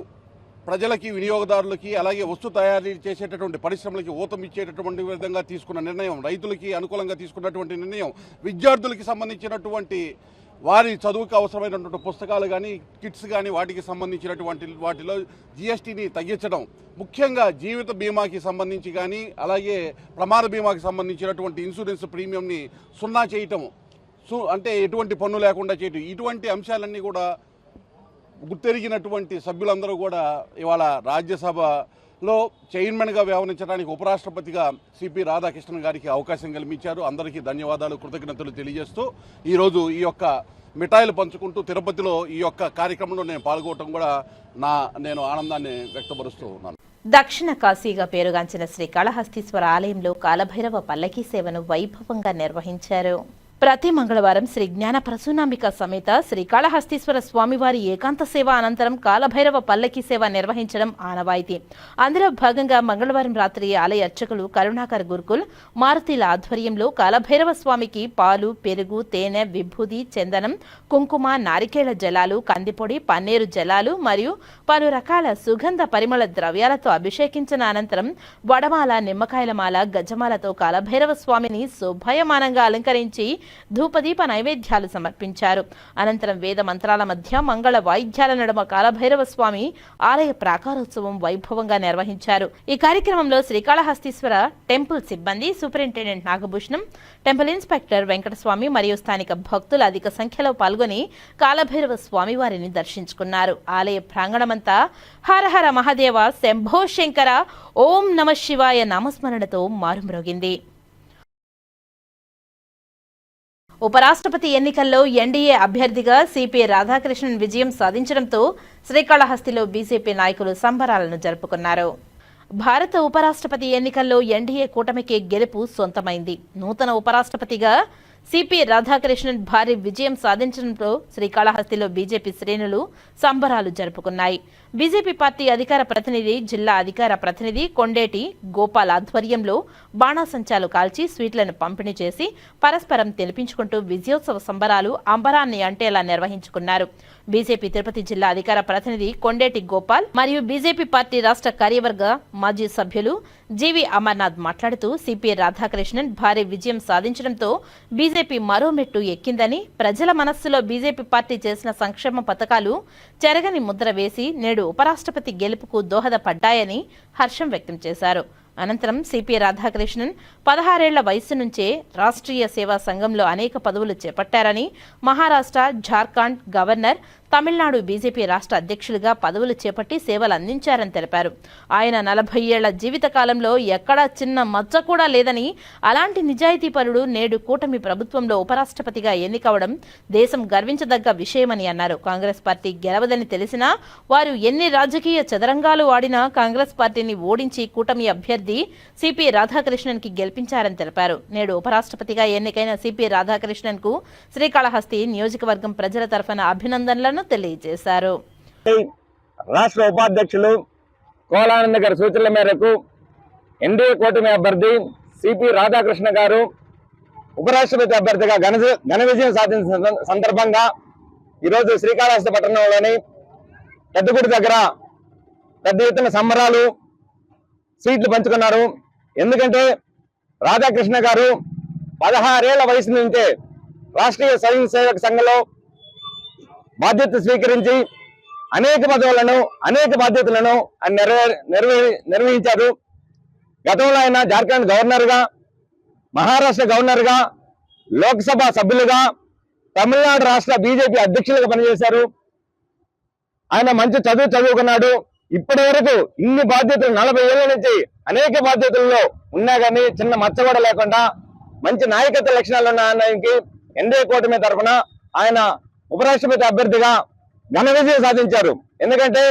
ప్రజలకి, వినియోగదారులకి, అలాగే వస్తు తయారీ చేసేటటువంటి పరిశ్రమలకి ఊతమిచ్చేటటువంటి విధంగా తీసుకున్న నిర్ణయం, రైతులకి అనుకూలంగా తీసుకున్నటువంటి నిర్ణయం, విద్యార్థులకి సంబంధించినటువంటి వారి చదువుకు అవసరమైనటువంటి పుస్తకాలు కానీ, కిట్స్ కానీ వాటికి సంబంధించినటువంటి వాటిలో జీఎస్టీని తగ్గించడం, ముఖ్యంగా జీవిత బీమాకి సంబంధించి కానీ, అలాగే ప్రమాద బీమాకి సంబంధించినటువంటి ఇన్సూరెన్స్ ప్రీమియంని 0 చేయటం, అంటే ఎటువంటి పన్ను లేకుండా చేయటం, ఇటువంటి అంశాలన్నీ కూడా గుర్తెరిగినటువంటి సభ్యులందరూ కూడా ఇవాళ రాజ్యసభలో చైర్మన్గా వ్యవహరించడానికి ఉపరాష్ట్రపతిగా సిపి రాధాకృష్ణన్ గారికి అవకాశం కల్పించారు. అందరికీ ధన్యవాదాలు, కృతజ్ఞతలు తెలియజేస్తూ ఈరోజు ఈ యొక్క మిఠాయిలు పంచుకుంటూ తిరుపతిలో ఈ యొక్క కార్యక్రమంలో నేను పాల్గొనడం కూడా నేను ఆనందాన్ని వ్యక్తపరుస్తూ ఉన్నాను. దక్షిణ కాశీగా పేరుగాంచిన శ్రీకాళహస్తీశ్వర ఆలయంలో కాలభైరవ పల్లకీ సేవను వైభవంగా నిర్వహించారు. ప్రతి మంగళవారం శ్రీ జ్ఞాన ప్రసూనాంబిక సమేత శ్రీకాళహస్తీశ్వర స్వామివారి ఏకాంత సేవ అనంతరం కాలభైరవ పల్లకీ సేవ నిర్వహించడం ఆనవాయితీ. అందులో భాగంగా మంగళవారం రాత్రి ఆలయ అర్చకులు కరుణాకర్ గురుకుల్ మారుతీల ఆధ్వర్యంలో కాలభైరవ స్వామికి పాలు, పెరుగు, తేనె, విభూది, చందనం, కుంకుమ, నారికేళ జలాలు, కందిపొడి, పన్నీరు జలాలు మరియు పలు రకాల సుగంధ పరిమళ ద్రవ్యాలతో అభిషేకించిన అనంతరం వడమాల, నిమ్మకాయల మాల, గజమాలతో కాలభైరవ స్వామిని శోభాయమానంగా అలంకరించి ధూపదీప నైవేద్యాలు సమర్పించారు. అనంతరం వేద మంత్రాల మధ్య మంగళ వాయిద్యాల నడుమ కాలభైరవ స్వామి ఆలయ ప్రాకారోత్సవం వైభవంగా నిర్వహించారు. ఈ కార్యక్రమంలో శ్రీకాళహస్తీశ్వర టెంపుల్ సిబ్బంది, superintendent Nagabhushanam, temple inspector Venkataswamy మరియు స్థానిక భక్తులు అధిక సంఖ్యలో పాల్గొని కాలభైరవ స్వామి వారిని దర్శించుకున్నారు. ఆలయ ప్రాంగణమంతా హరహర మహాదేవ, శంభో శంకర, ఓం నమ శివాయ నామస్మరణతో మారుమ్రోగింది. ఉపరాష్ట్రపతి ఎన్నికల్లో ఎన్డీఏ అభ్యర్థిగా సిపి రాధాకృష్ణన్ విజయం సాధించడంతో శ్రీకాళహస్తిలో బీజేపీ నాయకులు సంబరాలను జరుపుకున్నారు. భారత ఉపరాష్ట్రపతి ఎన్నికల్లో ఎన్డీఏ కూటమికి గెలుపు సొంతమైంది. నూతన ఉపరాష్ట్రపతిగా సిపి రాధాకృష్ణన్ భారీ విజయం సాధించడంతో శ్రీకాళహస్తిలో బీజేపీ శ్రేణులు సంబరాలు జరుపుకున్నాయి. బీజేపీ పార్టీ అధికార ప్రతినిధి, జిల్లా అధికార ప్రతినిధి కొండేటి గోపాల్ ఆధ్వర్యంలో బాణాసంచాలు కాల్చి స్వీట్లను పంపిణీ చేసి పరస్పరం తెలిపించుకుంటూ విజయోత్సవ సంబరాలు అంబరాన్ని అంటేలా నిర్వహించుకున్నారు. బీజేపీ తిరుపతి జిల్లా అధికార ప్రతినిధి కొండేటి గోపాల్ మరియు బీజేపీ పార్టీ రాష్ట్ర కార్యవర్గ మాజీ సభ్యులు జీవి అమర్నాథ్ మాట్లాడుతూ సిపి రాధాకృష్ణన్ భారీ విజయం సాధించడంతో బీజేపీ మరో మెట్టు ఎక్కిందని, ప్రజల మనస్సులో బీజేపీ పార్టీ చేసిన సంక్షేమ పథకాలు చెరగని ముద్ర వేసి నేడు ఉపరాష్ట్రపతి గెలుపుకు దోహదపడ్డాయని హర్షం వ్యక్తం చేశారు. అనంతరం సిపి రాధాకృష్ణన్ 16 ఏళ్ల వయసు నుంచే రాష్ట్రీయ సేవా సంఘంలో అనేక పదవులు చేపట్టారని, మహారాష్ట్ర, జార్ఖండ్ గవర్నర్, తమిళనాడు బీజేపీ రాష్ట్ర అధ్యక్షులుగా పదవులు చేపట్టి సేవలు అందించారని తెలిపారు. ఆయన 40 ఏళ్ల జీవిత కాలంలో ఎక్కడా చిన్న మచ్చ కూడా లేదని, అలాంటి నిజాయితీపరుడు నేడు కూటమి ప్రభుత్వంలో ఉపరాష్ట్రపతిగా ఎన్నికవడం దేశం గర్వించదగ్గ విషయమని అన్నారు. కాంగ్రెస్ పార్టీ గెలవదని తెలిసినా వారు ఎన్ని రాజకీయ చదరంగాలు ఆడినా కాంగ్రెస్ పార్టీని ఓడించి కూటమి అభ్యర్థి సిపి రాధాకృష్ణన్ కి గెలిపించారని తెలిపారు. నేడు ఉపరాష్ట్రపతిగా ఎన్నికైన సిపి రాధాకృష్ణన్ కు శ్రీకాళహస్తి నియోజకవర్గం ప్రజల తరఫున అభినందనలను తెలియజేశారు. రాష్ట్ర ఉపాధ్యక్షులు కోలానంద గారి సూచనల మేరకు ఎన్డీఏ కూటమి అభ్యర్థి సిపి రాధాకృష్ణ గారు ఉపరాష్ట్రపతి అభ్యర్థిగా ఘన విజయం సాధించిన సందర్భంగా ఈరోజు శ్రీకాళహస్తి పట్టణంలోని పెద్దగుడి దగ్గర పెద్ద ఎత్తున సంబరాలు, సీట్లు పంచుకున్నారు. ఎందుకంటే రాధాకృష్ణ గారు 16 ఏళ్ల వయసు నుంచే రాష్ట్రీయ స్వయం సేవక సంఘంలో బాధ్యత స్వీకరించి అనేక పదవులను, అనేక బాధ్యతలను నిర్వహించారు. గతంలో ఆయన జార్ఖండ్ గవర్నర్గా, మహారాష్ట్ర గవర్నర్గా, లోక్సభ సభ్యులుగా, తమిళనాడు రాష్ట్ర బీజేపీ అధ్యక్షులుగా పనిచేశారు. ఆయన మంచి చదువుకున్నాడు. ఇప్పటి వరకు ఇన్ని బాధ్యతలు 40 ఏళ్ల నుంచి అనేక బాధ్యతల్లో ఉన్నా కానీ చిన్న మచ్చ కూడా లేకుండా మంచి నాయకత్వ లక్షణాలు ఉన్న ఆయనకి ఎన్డీఏ కూటమి తరఫున ఆయన ఉపరాష్ట్రపతి అభ్యర్థిగా ఘన విజయం సాధించారు. ఎందుకంటే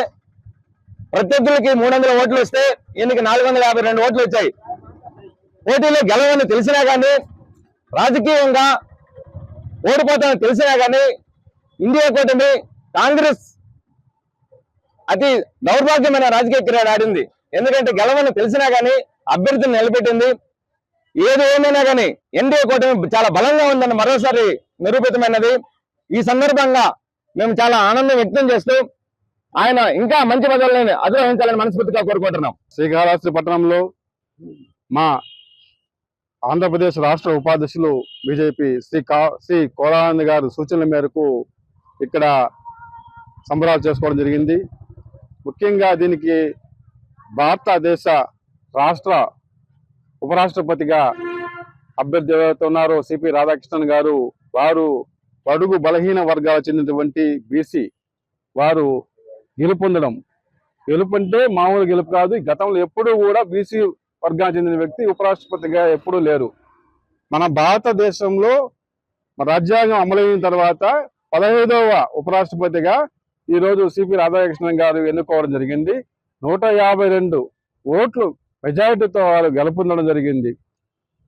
ప్రత్యర్థులకి 300 ఓట్లు వస్తే ఈయనకి 452 ఓట్లు వచ్చాయి. పోటీలో గెలవని తెలిసినా కానీ, రాజకీయంగా ఓడిపోతామని తెలిసినా కానీ ఇండియా కూటమి కాంగ్రెస్ అతి దౌర్భాగ్యమైన రాజకీయ క్రీడ ఆడింది. ఎందుకంటే గెలవని తెలిసినా కానీ అభ్యర్థిని నిలబెట్టింది. ఏది ఏమైనా కానీ ఎన్డీఏ కూటమి చాలా బలంగా ఉందని మరోసారి నిరూపితమైనది. ఈ సందర్భంగా మేము చాలా ఆనందం వ్యక్తం చేస్తూ ఆయన ఇంకా మంచి పదవులను అధిరోహించాలని మనస్ఫూర్తిగా కోరుకుంటున్నాం. శ్రీకాళహస్తి పట్టణంలో మా ఆంధ్రప్రదేశ్ రాష్ట్ర ఉపాధ్యక్షులు బీజేపీ శ్రీ కోలానంద్ గారి సూచనల మేరకు ఇక్కడ సంబరాలు చేసుకోవడం జరిగింది. ముఖ్యంగా దీనికి భారతదేశ రాష్ట్ర ఉపరాష్ట్రపతిగా అభ్యర్థి ఎవరైతే ఉన్నారో సిపి రాధాకృష్ణన్ గారు, వారు బడుగు బలహీన వర్గాలకు చెందినటువంటి బీసీ వారు గెలుపొందడం. గెలుపంటే మామూలు గెలుపు కాదు. గతంలో ఎప్పుడూ కూడా బీసీ వర్గానికి చెందిన వ్యక్తి ఉపరాష్ట్రపతిగా ఎప్పుడూ లేరు. మన భారతదేశంలో రాజ్యాంగం అమలైన తర్వాత 15వ ఉపరాష్ట్రపతిగా ఈరోజు సిపి రాధాకృష్ణన్ గారు ఎన్నుకోవడం జరిగింది. 152 ఓట్లు మెజారిటీతో వారు గెలుపొందడం జరిగింది.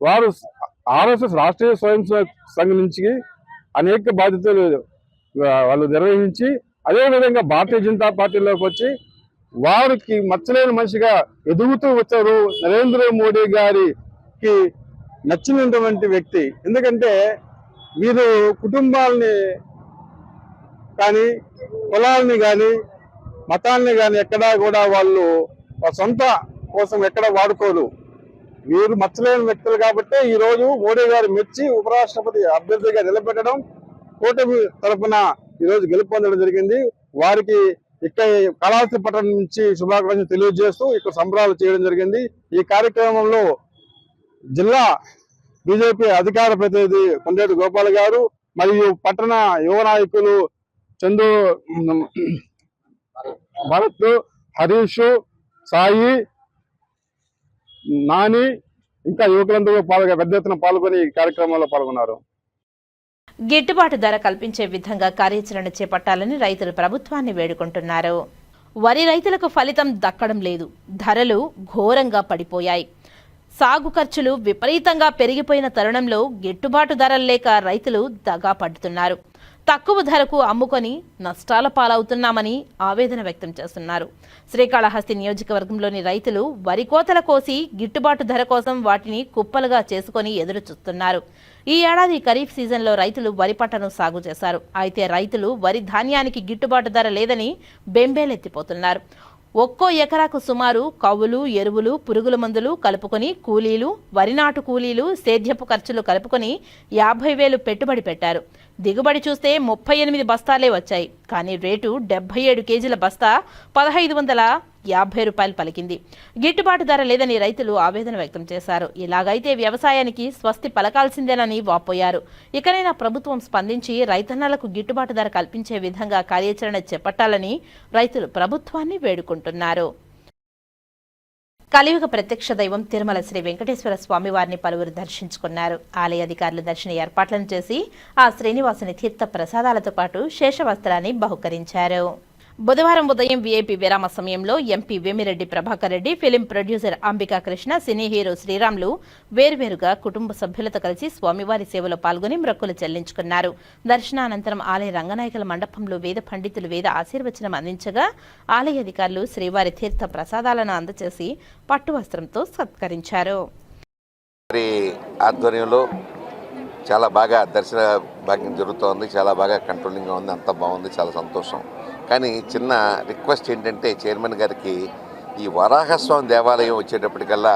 వారు ఆర్ఎస్ఎస్ రాష్ట్రీయ స్వయం సంఘం నుంచి అనేక బాధ్యతలు వాళ్ళు నిర్వహించి అదేవిధంగా భారతీయ జనతా పార్టీలోకి వచ్చి వారికి మచ్చలేని మనిషిగా ఎదుగుతూ వచ్చారు. నరేంద్ర మోడీ గారికి నచ్చినటువంటి వ్యక్తి. ఎందుకంటే వీరు కుటుంబాలని కానీ, కులాలని కానీ, మతాన్ని కానీ ఎక్కడా కూడా వాళ్ళు సొంత కోసం ఎక్కడ వాడుకోరు. వీరు మచ్చలేని వ్యక్తులు కాబట్టి ఈ రోజు మోడీ గారు మెచ్చి ఉపరాష్ట్రపతి అభ్యర్థిగా నిలబెట్టడం, కూటమి తరఫున ఈరోజు గెలుపొందడం జరిగింది. వారికి ఇక్కడ కాళహస్తి పట్టణం నుంచి శుభాకాంక్షలు తెలియజేస్తూ ఇక్కడ సంబరాలు చేయడం జరిగింది. ఈ కార్యక్రమంలో జిల్లా బీజేపీ అధికార ప్రతినిధి కొండేటి గోపాల్ గారు మరియు పట్టణ యువ నాయకులు చందు, భరత్, హరీష్, సాయి, నాని ఇంకా యువకులందరూ పెద్ద ఎత్తున పాల్గొని ఈ కార్యక్రమంలో పాల్గొన్నారు. గిట్టుబాటు ధర కల్పించే విధంగా కార్యాచరణ చేపట్టాలని రైతులు ప్రభుత్వాన్ని వేడుకుంటున్నారు. వరి రైతులకు ఫలితం దక్కడం లేదు. ధరలు ఘోరంగా పడిపోయాయి. సాగు ఖర్చులు విపరీతంగా పెరిగిపోయిన తరుణంలో గిట్టుబాటు ధరలు లేక రైతులు దగా పడుతున్నారు. తక్కువ ధరకు అమ్ముకొని నష్టాల పాలవుతున్నామని ఆవేదన వ్యక్తం చేస్తున్నారు. శ్రీకాళహస్తి నియోజకవర్గంలోని రైతులు వరి కోతల కోసి గిట్టుబాటు ధర కోసం వాటిని కుప్పలుగా చేసుకుని ఎదురు చూస్తున్నారు. ఈ ఏడాది ఖరీఫ్ సీజన్లో రైతులు వరి పంటను సాగు చేశారు. అయితే రైతులు వరి ధాన్యానికి గిట్టుబాటు ధర లేదని బెంబేలెత్తిపోతున్నారు. ఒక్కో ఎకరాకు సుమారు కవ్వులు, ఎరువులు, పురుగుల మందులు కలుపుకొని కూలీలు, వరి నాటు కూలీలు, సేద్యపు ఖర్చులు కలుపుకొని 50,000 పెట్టుబడి పెట్టారు. దిగుబడి చూస్తే 38 బస్తాలే వచ్చాయి. కానీ రేటు 77 కేజీల బస్తా 1,550 రూపాయలు పలికింది. గిట్టుబాటు ధర లేదని రైతులు ఆవేదన వ్యక్తం చేశారు. ఇలాగైతే వ్యవసాయానికి స్వస్తి పలకాల్సిందేనని వాపోయారు. ఇకనైనా ప్రభుత్వం స్పందించి రైతన్నలకు గిట్టుబాటు ధర కల్పించే విధంగా కార్యాచరణ చేపట్టాలని రైతులు ప్రభుత్వాన్ని వేడుకుంటున్నారు. కలియుగ ప్రత్యక్ష దైవం తిరుమల శ్రీ వెంకటేశ్వర స్వామి వారిని పలువురు దర్శించుకున్నారు. ఆలయ అధికారులు దర్శన ఏర్పాట్లను చేసి ఆ శ్రీనివాసుని తీర్థ ప్రసాదాలతో పాటు శేషవస్త్రాన్ని బహుకరించారు. బుధవారం ఉదయం వీఐపీ విరామ సమయంలో MP Vemireddy Prabhakar Reddy, film producer Ambika Krishna, cine hero Sriramulu వేర్వేరుగా కుటుంబ సభ్యులతో కలిసి స్వామివారి సేవలో పాల్గొని మొక్కులు చెల్లించుకున్నారు. దర్శనానంతరం ఆలయ రంగనాయకుల మండపంలో వేద పండితులు వేద ఆశీర్వచనం అందించగా ఆలయ అధికారులు శ్రీవారి తీర్థ ప్రసాదాలను అందజేసి పట్టు వస్త్రంతో సత్కరించారు. ఆధ్వర్యంలో చాలా బాగా దర్శన భాగ్యం జరుగుతోంది. చాలా బాగా కంట్రోలింగ్గా ఉంది. అంతా బాగుంది. చాలా సంతోషం. కానీ చిన్న రిక్వెస్ట్ ఏంటంటే చైర్మన్ గారికి ఈ వరాహస్వామి దేవాలయం వచ్చేటప్పటికల్లా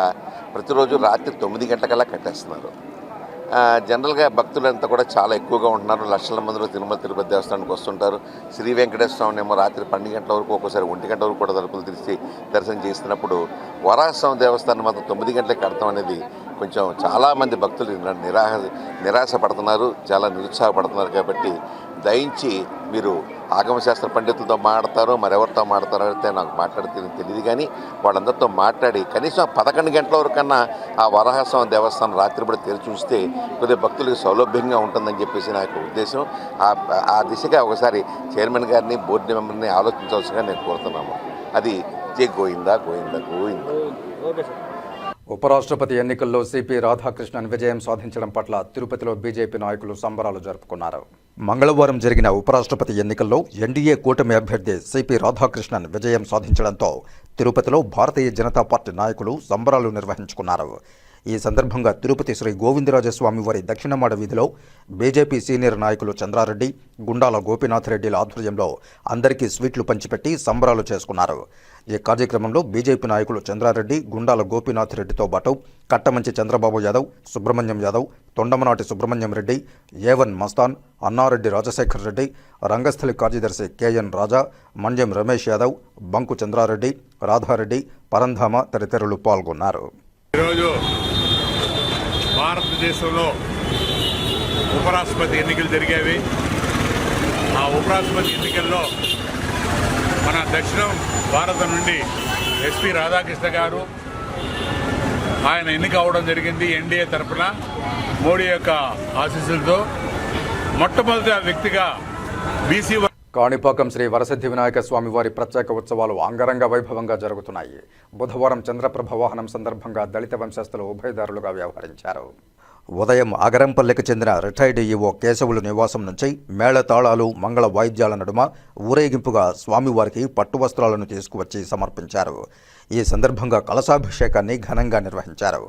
ప్రతిరోజు రాత్రి 9 గంటలకల్లా కట్టేస్తున్నారు. జనరల్గా భక్తులంతా కూడా చాలా ఎక్కువగా ఉంటున్నారు. లక్షల మందిలో తిరుమల తిరుపతి దేవస్థానానికి వస్తుంటారు. శ్రీ వెంకటేశ్వర స్వామిని ఏమో రాత్రి 12 గంటల వరకు, ఒక్కోసారి 1 గంట వరకు కూడా తలుపులు తెరిచి దర్శనం చేస్తున్నప్పుడు వరాహస్వామి దేవస్థానం మాత్రం 9 గంటలకు కడతాం అనేది కొంచెం చాలామంది భక్తులు నిరాశ పడుతున్నారు, చాలా నిరుత్సాహపడుతున్నారు. కాబట్టి దయించి మీరు ఆగమశాస్త్ర పండితులతో మాట్లాడతారో మరెవరితో మాట్లాడతారో అయితే నాకు మాట్లాడితే తెలియదు, కానీ వాళ్ళందరితో మాట్లాడి కనీసం 11 గంటల వరకన్నా ఆ వరాహస్వామి దేవస్థానం రాత్రిపూట తెరిచి ఉంచితే కొద్దిగా భక్తులకు సౌలభ్యంగా ఉంటుందని చెప్పేసి నా యొక్క ఉద్దేశం. ఆ దిశగా ఒకసారి చైర్మన్ గారిని బోర్డు మెంబర్ని ఆలోచించవలసిగా నేను కోరుతున్నాము. అది జై గోవిందా గోవిందా గోవిందా. ఉపరాష్ట్రపతి ఎన్నికల్లో సిపి రాధాకృష్ణన్ విజయం సాధించడం పట్ల తిరుపతిలో బీజేపీ నాయకులు సంబరాలు జరుపుకున్నారు. మంగళవారం జరిగిన ఉపరాష్ట్రపతి ఎన్నికల్లో ఎన్డీఏ కూటమి అభ్యర్థి సిపి రాధాకృష్ణన్ విజయం సాధించడంతో తిరుపతిలో భారతీయ జనతా పార్టీ నాయకులు సంబరాలు నిర్వహించుకున్నారు. ఈ సందర్భంగా తిరుపతి శ్రీ గోవిందరాజస్వామి వారి దక్షిణమాడ వీధిలో బీజేపీ సీనియర్ నాయకులు చంద్రారెడ్డి, గుండాల గోపీనాథ్ రెడ్డిల ఆధ్వర్యంలో అందరికీ స్వీట్లు పంచిపెట్టి సంబరాలు చేసుకున్నారు. ఈ కార్యక్రమంలో బీజేపీ నాయకులు చంద్రారెడ్డి, గుండాల గోపీనాథ్ రెడ్డితో పాటు కట్టమంచి చంద్రబాబు యాదవ్, సుబ్రహ్మణ్యం యాదవ్, తొండమనాటి సుబ్రహ్మణ్యం రెడ్డి, ఏవన్ మస్తాన్, అన్నారెడ్డి రాజశేఖర్ రెడ్డి, రంగస్థలి కార్యదర్శి కేఎన్ రాజా, మండ్యం రమేష్ యాదవ్, బంకు చంద్రారెడ్డి, రాధారెడ్డి, పరంధామ తదితరులు పాల్గొన్నారు. ఈరోజు భారతదేశంలో ఉపరాష్ట్రపతి ఎన్నికలు జరిగేవి. ఆ ఉపరాష్ట్రపతి ఎన్నికల్లో మన దక్షిణం భారతం నుండి ఎస్పి రాధాకృష్ణ గారు ఆయన ఎన్నిక అవడం జరిగింది. ఎన్డీఏ తరఫున మోడీ యొక్క ఆశీస్సులతో మొట్టమొదటి వ్యక్తిగా బీసీ కాణిపాకం శ్రీ వరసిద్ధి వినాయక స్వామి వారి ప్రత్యేక ఉత్సవాలు అంగరంగ వైభవంగా జరుగుతున్నాయి. బుధవారం చంద్రప్రభ వాహనం సందర్భంగా దళిత వంశస్థులు ఉభయదారులుగా వ్యవహరించారు. ఉదయం అగరంపల్లికి చెందిన రిటైర్డ్ ఈవో కేశవులు నివాసం నుంచి మేళతాళాలు, మంగళ వాయిద్యాల నడుమ ఊరేగింపుగా స్వామివారికి పట్టు వస్త్రాలను తీసుకువచ్చి సమర్పించారు. ఈ సందర్భంగా కలశాభిషేకాన్ని ఘనంగా నిర్వహించారు.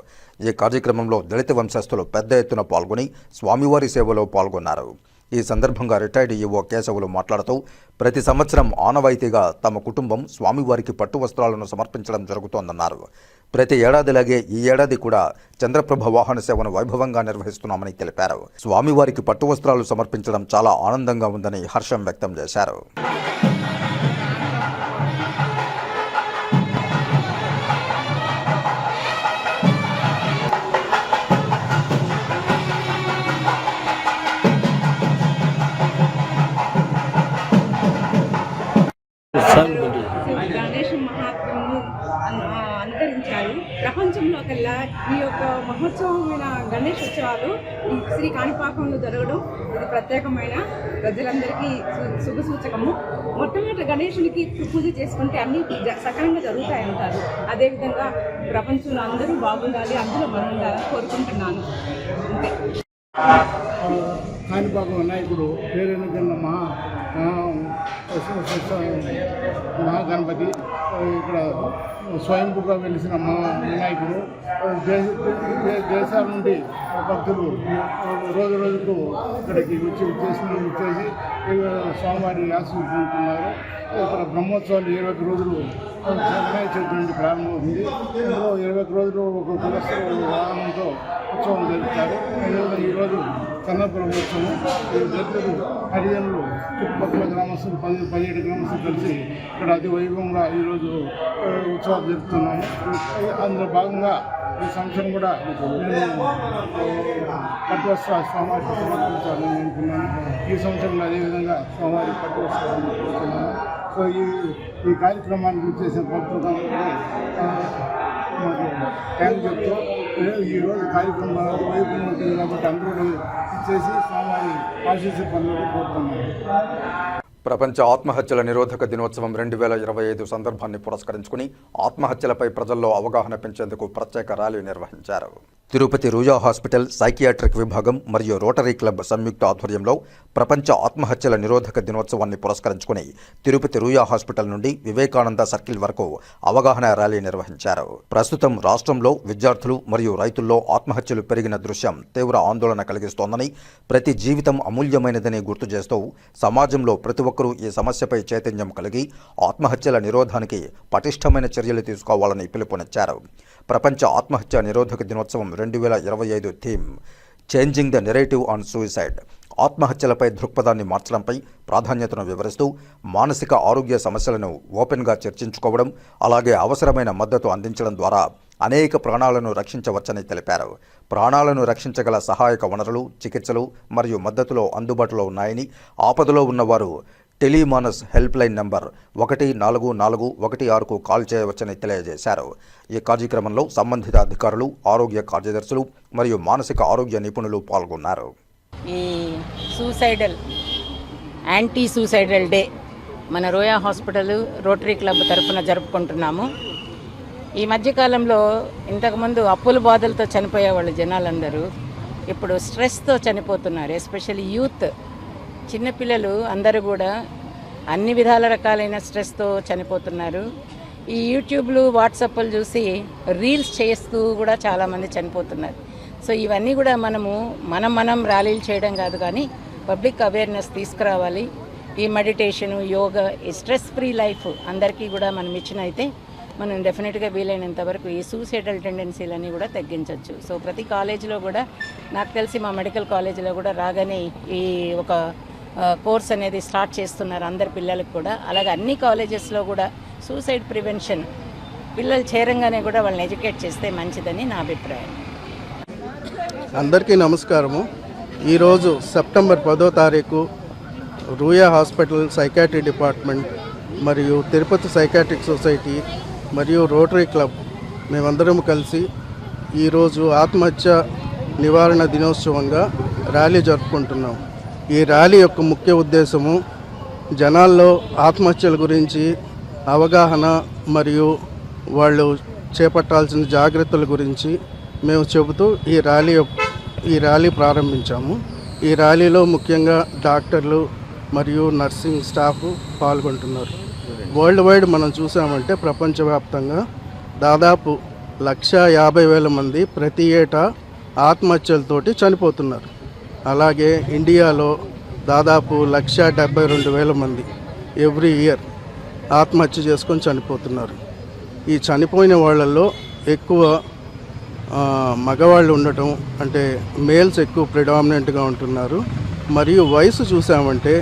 ఈ కార్యక్రమంలో దళిత వంశస్థులు పెద్ద ఎత్తున పాల్గొని స్వామివారి సేవలో పాల్గొన్నారు. ఈ సందర్భంగా రిటైర్డ్ ఈవో కేశవులు మాట్లాడుతూ ప్రతి సంవత్సరం ఆనవాయితీగా తమ కుటుంబం స్వామివారికి పట్టు వస్త్రాలను సమర్పించడం జరుగుతోందన్నారు. ప్రతి ఏడాదిలాగే ఈ ఏడాది కూడా చంద్రప్రభ వాహన సేవను వైభవంగా నిర్వహిస్తున్నామని తెలిపారు. స్వామివారికి పట్టు వస్త్రాలు సమర్పించడం చాలా ఆనందంగా ఉందని హర్షం వ్యక్తం చేశారు. గణేష్ మహాత్మను అనుకరించారు. ప్రపంచంలో కల్లా ఈ యొక్క మహోత్సవమైన గణేష్ ఉత్సవాలు ఈ శ్రీ కాణిపాకంలో జరగడం ఇది ప్రత్యేకమైన ప్రజలందరికీ శుభసూచకము. మొట్టమొదటి గణేషునికి పూజ చేసుకుంటే అన్నీ సక్రమంగా జరుగుతాయంటారు. అదేవిధంగా ప్రపంచంలో అందరూ బాగుండాలి, అందులో మనం ఉండాలని కోరుకుంటున్నాను. అంతే. కాణిపాకం వినాయకుడు పేరెన్నికన్న మహాగణపతి ఇక్కడ స్వయంభూగా వెలిసిన వినాయకుడు దేశాల నుండి భక్తులు రోజు రోజుకు ఇక్కడికి వచ్చేసి స్వామివారి ఆశీర్వదించుకుంటున్నారు. ఇక్కడ బ్రహ్మోత్సవాలు 21 రోజులు వినాయక చవితి నుండి ప్రారంభమవుతుంది. ఇందులో 21 రోజులు ఒక పురస్కార వాహనంతో ఉత్సవం జరుపుతారు. ఈరోజు కన్న బ్రహ్మోత్సవం దళితులు, హరిజనులు, చుట్టుపక్కల గ్రామస్తులు 17 గ్రామస్తులు కలిసి ఇక్కడ అతి వైభవంగా ఈరోజు ఉత్సవాలు జరుపుతున్నాము. అందులో భాగంగా ఈ సంవత్సరం కూడా నేను పట్టు వస్త్రాలు స్వామివారికి సమర్పించాలని అనుకున్నాను. ఈ సంవత్సరంలో అదేవిధంగా స్వామివారికి పట్టు వస్త్రాలు సమర్పిస్తున్నాను. సో ఈ కార్యక్రమానికి చేసిన భక్తులందరికీ మాకు థ్యాంక్ చెప్తూ ఈరోజు కార్యక్రమాలు వైభవం అవుతుంది కాబట్టి అందరూ చేసి స్వామివారి ఆశీస్సు పొందాలని కోరుతున్నాను. ప్రపంచ ఆత్మహత్యల నిరోధక దినోత్సవం 2025 సందర్భాన్ని పురస్కరించుకుని ఆత్మహత్యలపై ప్రజల్లో అవగాహన పెంచేందుకు ప్రత్యేక ర్యాలీ నిర్వహించారు. తిరుపతి రూయా హాస్పిటల్, సైకియాట్రిక్ విభాగం మరియు రోటరీ క్లబ్ సంయుక్త ఆధ్వర్యంలో ప్రపంచ ఆత్మహత్యల నిరోధక దినోత్సవాన్ని పురస్కరించుకుని తిరుపతి రూయా హాస్పిటల్ నుండి వివేకానంద సర్కిల్ వరకు అవగాహన ర్యాలీ నిర్వహించారు. ప్రస్తుతం రాష్ట్రంలో విద్యార్థులు మరియు రైతుల్లో ఆత్మహత్యలు పెరిగిన దృశ్యం తీవ్ర ఆందోళన కలిగిస్తోందని, ప్రతి జీవితం అమూల్యమైనదని గుర్తు చేస్తూ సమాజంలో ప్రతి ఒక్కరూ ఈ సమస్యపై చైతన్యం కలిగి ఆత్మహత్యల నిరోధానికి పటిష్టమైన చర్యలు తీసుకోవాలని పిలుపునిచ్చారు. ప్రపంచ ఆత్మహత్య నిరోధక దినోత్సవం 2025 theme changing the narrative on suicide. ఆత్మహత్యలపై దృక్పథాన్ని మార్చడంపై ప్రాధాన్యతను వివరిస్తూ మానసిక ఆరోగ్య సమస్యలను ఓపెన్గా చర్చించుకోవడం, అలాగే అవసరమైన మద్దతు అందించడం ద్వారా అనేక ప్రాణాలను రక్షించవచ్చని తెలిపారు. ప్రాణాలను రక్షించగల సహాయక వనరులు, చికిత్సలు మరియు మద్దతులో అందుబాటులో ఉన్నాయని, ఆపదలో ఉన్నవారు టెలిమానస్ హెల్ప్ లైన్ నంబర్ 14416కు కాల్ చేయవచ్చని తెలియజేశారు. ఈ కార్యక్రమంలో సంబంధిత అధికారులు, ఆరోగ్య కార్యదర్శులు మరియు మానసిక ఆరోగ్య నిపుణులు పాల్గొన్నారు. ఈ యాంటీ సూసైడల్ డే మన రోయా హాస్పిటల్ రోటరీ క్లబ్ తరఫున జరుపుకుంటున్నాము. ఈ మధ్యకాలంలో ఇంతకుముందు అప్పుల బాధలతో చనిపోయేవాళ్ళు జనాలందరూ ఇప్పుడు స్ట్రెస్తో చనిపోతున్నారు. ఎస్పెషల్లీ యూత్, చిన్నపిల్లలు అందరూ కూడా అన్ని విధాల రకాలైన స్ట్రెస్తో చనిపోతున్నారు. ఈ యూట్యూబ్లు, వాట్సాప్లు చూసి రీల్స్ చేస్తూ కూడా చాలామంది చనిపోతున్నారు. సో ఇవన్నీ కూడా మనం ర్యాలీలు చేయడం కాదు, కానీ పబ్లిక్ అవేర్నెస్ తీసుకురావాలి. ఈ మెడిటేషను, యోగా, ఈ స్ట్రెస్ ఫ్రీ లైఫ్ అందరికీ కూడా మనం ఇచ్చినైతే మనం డెఫినెట్గా వీలైనంత వరకు ఈ సూసైడల్ టెండెన్సీలన్నీ కూడా తగ్గించవచ్చు. సో ప్రతి కాలేజీలో కూడా, నాకు తెలిసి మా మెడికల్ కాలేజీలో కూడా రాగానే ఈ ఒక కోర్స్ అనేది స్టార్ట్ చేస్తున్నారు అందరి పిల్లలకు కూడా. అలాగే అన్ని కాలేజెస్లో కూడా సూసైడ్ ప్రివెన్షన్ పిల్లలు చేరంగానే కూడా వాళ్ళని ఎడ్యుకేట్ చేస్తే మంచిదని నా అభిప్రాయం. అందరికీ నమస్కారము. ఈరోజు సెప్టెంబర్ 10వ తారీఖు రూయా హాస్పిటల్ సైకాట్రీ డిపార్ట్మెంట్ మరియు తిరుపతి సైకాట్రిక్ సొసైటీ మరియు రోటరీ క్లబ్ మేమందరం కలిసి ఈరోజు ఆత్మహత్య నివారణ దినోత్సవంగా ర్యాలీ జరుపుకుంటున్నాం. ఈ ర్యాలీ యొక్క ముఖ్య ఉద్దేశము జనాల్లో ఆత్మహత్యల గురించి అవగాహన మరియు వాళ్ళు చేపట్టాల్సిన జాగ్రత్తల గురించి మేము చెబుతూ ఈ ర్యాలీ ప్రారంభించాము. ఈ ర్యాలీలో ముఖ్యంగా డాక్టర్లు మరియు నర్సింగ్ స్టాఫ్ పాల్గొంటున్నారు. వరల్డ్ వైడ్ మనం చూసామంటే ప్రపంచవ్యాప్తంగా దాదాపు 150,000 మంది ప్రతి ఏటా ఆత్మహత్యలతోటి చనిపోతున్నారు. అలాగే ఇండియాలో దాదాపు 172,000 మంది ఎవ్రీ ఇయర్ ఆత్మహత్య చేసుకొని చనిపోతున్నారు. ఈ చనిపోయిన వాళ్ళల్లో ఎక్కువ మగవాళ్ళు ఉండటం, అంటే మేల్స్ ఎక్కువ ప్రిడామినెంట్గా ఉంటున్నారు. మరియు వయసు చూసామంటే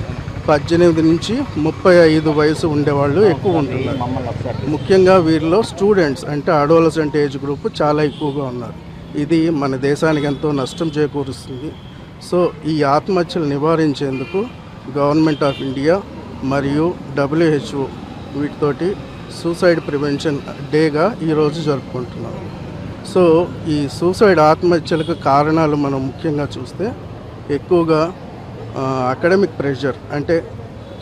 18 నుంచి 35 వయసు ఉండేవాళ్ళు ఎక్కువ ఉంటున్నారు. ముఖ్యంగా వీరిలో స్టూడెంట్స్ అంటే అడోలసెంట్ ఏజ్ గ్రూప్ చాలా ఎక్కువగా ఉన్నారు. ఇది మన దేశానికి ఎంతో నష్టం చేకూరుస్తుంది. సో ఈ ఆత్మహత్యలు నివారించేందుకు గవర్నమెంట్ ఆఫ్ ఇండియా మరియు WHO వీటితోటి సూసైడ్ ప్రివెన్షన్ డేగా ఈరోజు జరుపుకుంటున్నాం. సో ఈ సూసైడ్ ఆత్మహత్యలకు కారణాలు మనం ముఖ్యంగా చూస్తే ఎక్కువగా అకాడమిక్ ప్రెషర్, అంటే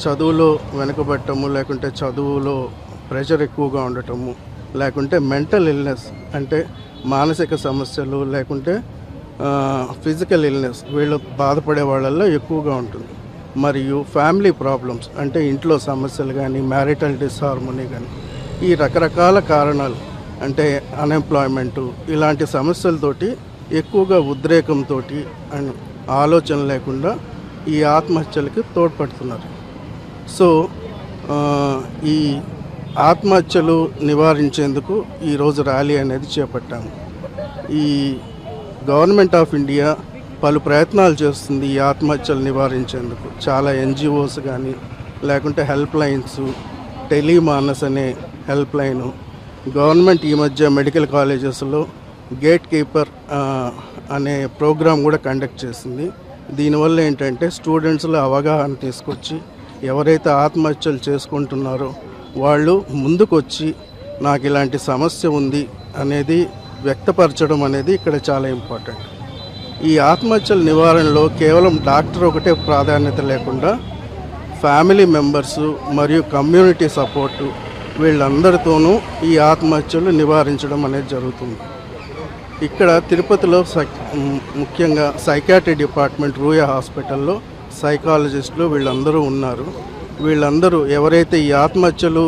చదువులో వెనుకబడటము, లేకుంటే చదువులో ప్రెషర్ ఎక్కువగా ఉండటము, లేకుంటే మెంటల్ ఇల్నెస్ అంటే మానసిక సమస్యలు, లేకుంటే ఫిజికల్ ఇల్నెస్ వీళ్ళు బాధపడే వాళ్ళల్లో ఎక్కువగా ఉంటుంది. మరియు ఫ్యామిలీ ప్రాబ్లమ్స్ అంటే ఇంట్లో సమస్యలు కానీ, మ్యారిటల్ డిస్హార్మోనీ కానీ, ఈ రకరకాల కారణాలు అంటే అన్ఎంప్లాయ్మెంటు ఇలాంటి సమస్యలతోటి ఎక్కువగా ఉద్రేకంతో అండ్ ఆలోచన లేకుండా ఈ ఆత్మహత్యలకి తోడ్పడుతున్నారు. సో ఈ ఆత్మహత్యలు నివారించేందుకు ఈరోజు ర్యాలీ అనేది చేపట్టాము. ఈ గవర్నమెంట్ ఆఫ్ ఇండియా పలు ప్రయత్నాలు చేస్తుంది ఈ ఆత్మహత్యలు నివారించేందుకు. చాలా NGOs కానీ, లేకుంటే హెల్ప్ లైన్స్, టెలిమానస్ అనే హెల్ప్ లైను, గవర్నమెంట్ ఈ మధ్య మెడికల్ కాలేజెస్లో గేట్ కీపర్ అనే ప్రోగ్రాం కూడా కండక్ట్ చేసింది. దీనివల్ల ఏంటంటే స్టూడెంట్స్లో అవగాహన తీసుకొచ్చి ఎవరైతే ఆత్మహత్యలు చేసుకుంటున్నారో వాళ్ళు ముందుకొచ్చి నాకు ఇలాంటి సమస్య ఉంది అనేది వ్యక్తపరచడం అనేది ఇక్కడ చాలా ఇంపార్టెంట్. ఈ ఆత్మహత్యల నివారణలో కేవలం డాక్టర్ ఒకటే ప్రాధాన్యత లేకుండా ఫ్యామిలీ మెంబర్సు మరియు కమ్యూనిటీ సపోర్టు వీళ్ళందరితోనూ ఈ ఆత్మహత్యలు నివారించడం అనేది జరుగుతుంది. ఇక్కడ తిరుపతిలో ముఖ్యంగా సైకాట్రీ డిపార్ట్మెంట్ రూయా హాస్పిటల్లో సైకాలజిస్టులు వీళ్ళందరూ ఉన్నారు. వీళ్ళందరూ ఎవరైతే ఈ ఆత్మహత్యలు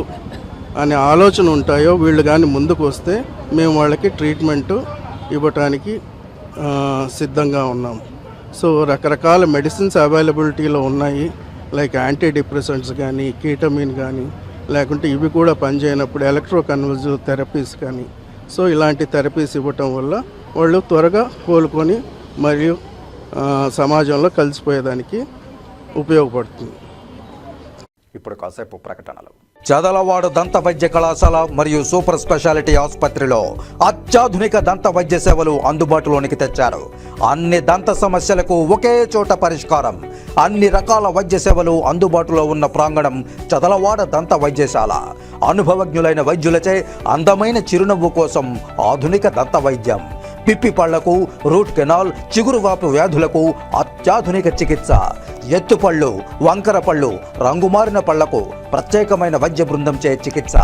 అనే ఆలోచన ఉంటాయో వీళ్ళు కానీ ముందుకు వస్తే మేము వాళ్ళకి ట్రీట్మెంటు ఇవ్వటానికి సిద్ధంగా ఉన్నాము. సో రకరకాల మెడిసిన్స్ అవైలబిలిటీలో ఉన్నాయి, లైక్ యాంటీ డిప్రెసెంట్స్ కానీ, కీటమిన్ కానీ, లేకుంటే ఇవి కూడా పనిచేయనప్పుడు ఎలక్ట్రోకన్వల్సివ్ థెరపీస్ కానీ. సో ఇలాంటి థెరపీస్ ఇవ్వటం వల్ల వాళ్ళు త్వరగా కోలుకొని మరియు సమాజంలో కలిసిపోయేదానికి ఉపయోగపడుతుంది. ఇప్పుడు కాసేపు ప్రకటనలు. చదలవాడ దంత వైద్య కళాశాల మరియు సూపర్ స్పెషాలిటీ ఆసుపత్రిలో అత్యాధునిక దంత వైద్య సేవలు అందుబాటులోనికి తెచ్చారు. అన్ని దంత సమస్యలకు ఒకే చోట పరిష్కారం. అన్ని రకాల వైద్య సేవలు అందుబాటులో ఉన్న ప్రాంగణం చదలవాడ దంత వైద్యశాల. అనుభవజ్ఞులైన వైద్యులచే అందమైన చిరునవ్వు కోసం ఆధునిక దంత వైద్యం. పిప్పి పళ్లకు, రూట్ కెనాల్, చిగురువాపు వ్యాధులకు అత్యాధునిక చికిత్స. ఎత్తుపళ్ళు, వంకర పళ్ళు, రంగుమారిన పళ్లకు ప్రత్యేకమైన వైద్య బృందంచే చికిత్స.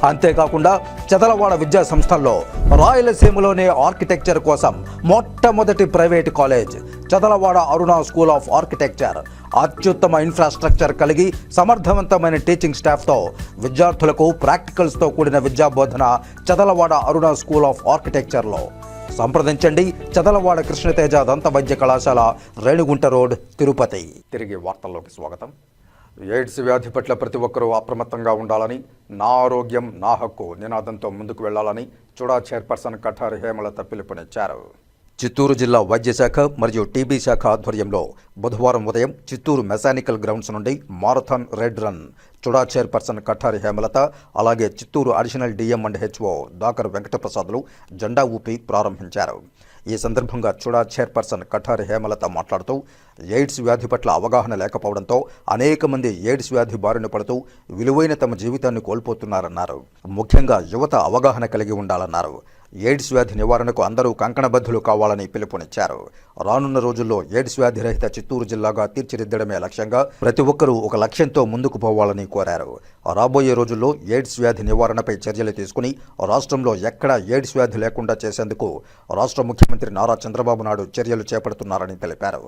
అంతేకాకుండా చదలవాడ విద్యా సంస్థల్లో రాయలసీమలోనే ఆర్కిటెక్చర్ కోసం మొట్టమొదటి private college Chadalavada Aruna school of architecture. అత్యుత్తమ ఇన్ఫ్రాస్ట్రక్చర్ కలిగి సమర్థవంతమైన టీచింగ్ స్టాఫ్తో విద్యార్థులకు ప్రాక్టికల్స్తో కూడిన విద్యాబోధన చదలవాడ అరుణ స్కూల్ ఆఫ్ ఆర్కిటెక్చర్లో. సంప్రదించండి. చదలవాడ కృష్ణతేజ దంత వైద్య కళాశాల, రేణిగుంట రోడ్, తిరుపతి. తిరిగి వార్తల్లోకి స్వాగతం. ఎయిడ్స్ వ్యాధి పట్ల ప్రతి ఒక్కరూ అప్రమత్తంగా ఉండాలని, నా ఆరోగ్యం నా హక్కు నినాదంతో ముందుకు వెళ్లాలని చుడా చైర్పర్సన్ కఠారి హేమలత పిలుపునిచ్చారు. చిత్తూరు జిల్లా వైద్య శాఖ మరియు టీబీ శాఖ ఆధ్వర్యంలో బుధవారం ఉదయం చిత్తూరు మెకానికల్ గ్రౌండ్స్ నుండి marathon red run CUDA chairperson Katari Hemalatha, అలాగే Chittoor additional DM and HO doctor వెంకటప్రసాద్లు జెండా ఊపి ప్రారంభించారు. ఈ సందర్భంగా చుడా చైర్పర్సన్ కఠారి హేమలత మాట్లాడుతూ, ఎయిడ్స్ వ్యాధి పట్ల అవగాహన లేకపోవడంతో అనేక మంది ఎయిడ్స్ వ్యాధి బారిన పడుతూ విలువైన తమ జీవితాన్ని కోల్పోతున్నారన్నారు. ముఖ్యంగా యువత అవగాహన కలిగి ఉండాలన్నారు. ఎయిడ్స్ వ్యాధి నివారణకు అందరూ కంకణబద్ధులు కావాలని పిలుపునిచ్చారు. రానున్న రోజుల్లో ఎయిడ్స్ వ్యాధి రహిత చిత్తూరు జిల్లాగా తీర్చిదిద్దడమే లక్ష్యంగా ప్రతి ఒక్కరూ ఒక లక్ష్యంతో ముందుకు పోవాలని కోరారు. రాబోయే రోజుల్లో ఎయిడ్స్ వ్యాధి నివారణపై చర్యలు తీసుకుని రాష్ట్రంలో ఎక్కడా ఎయిడ్స్ వ్యాధి లేకుండా చేసేందుకు రాష్ట్ర ముఖ్యమంత్రి నారా చంద్రబాబు నాయుడు చర్యలు చేపడుతున్నారని తెలిపారు.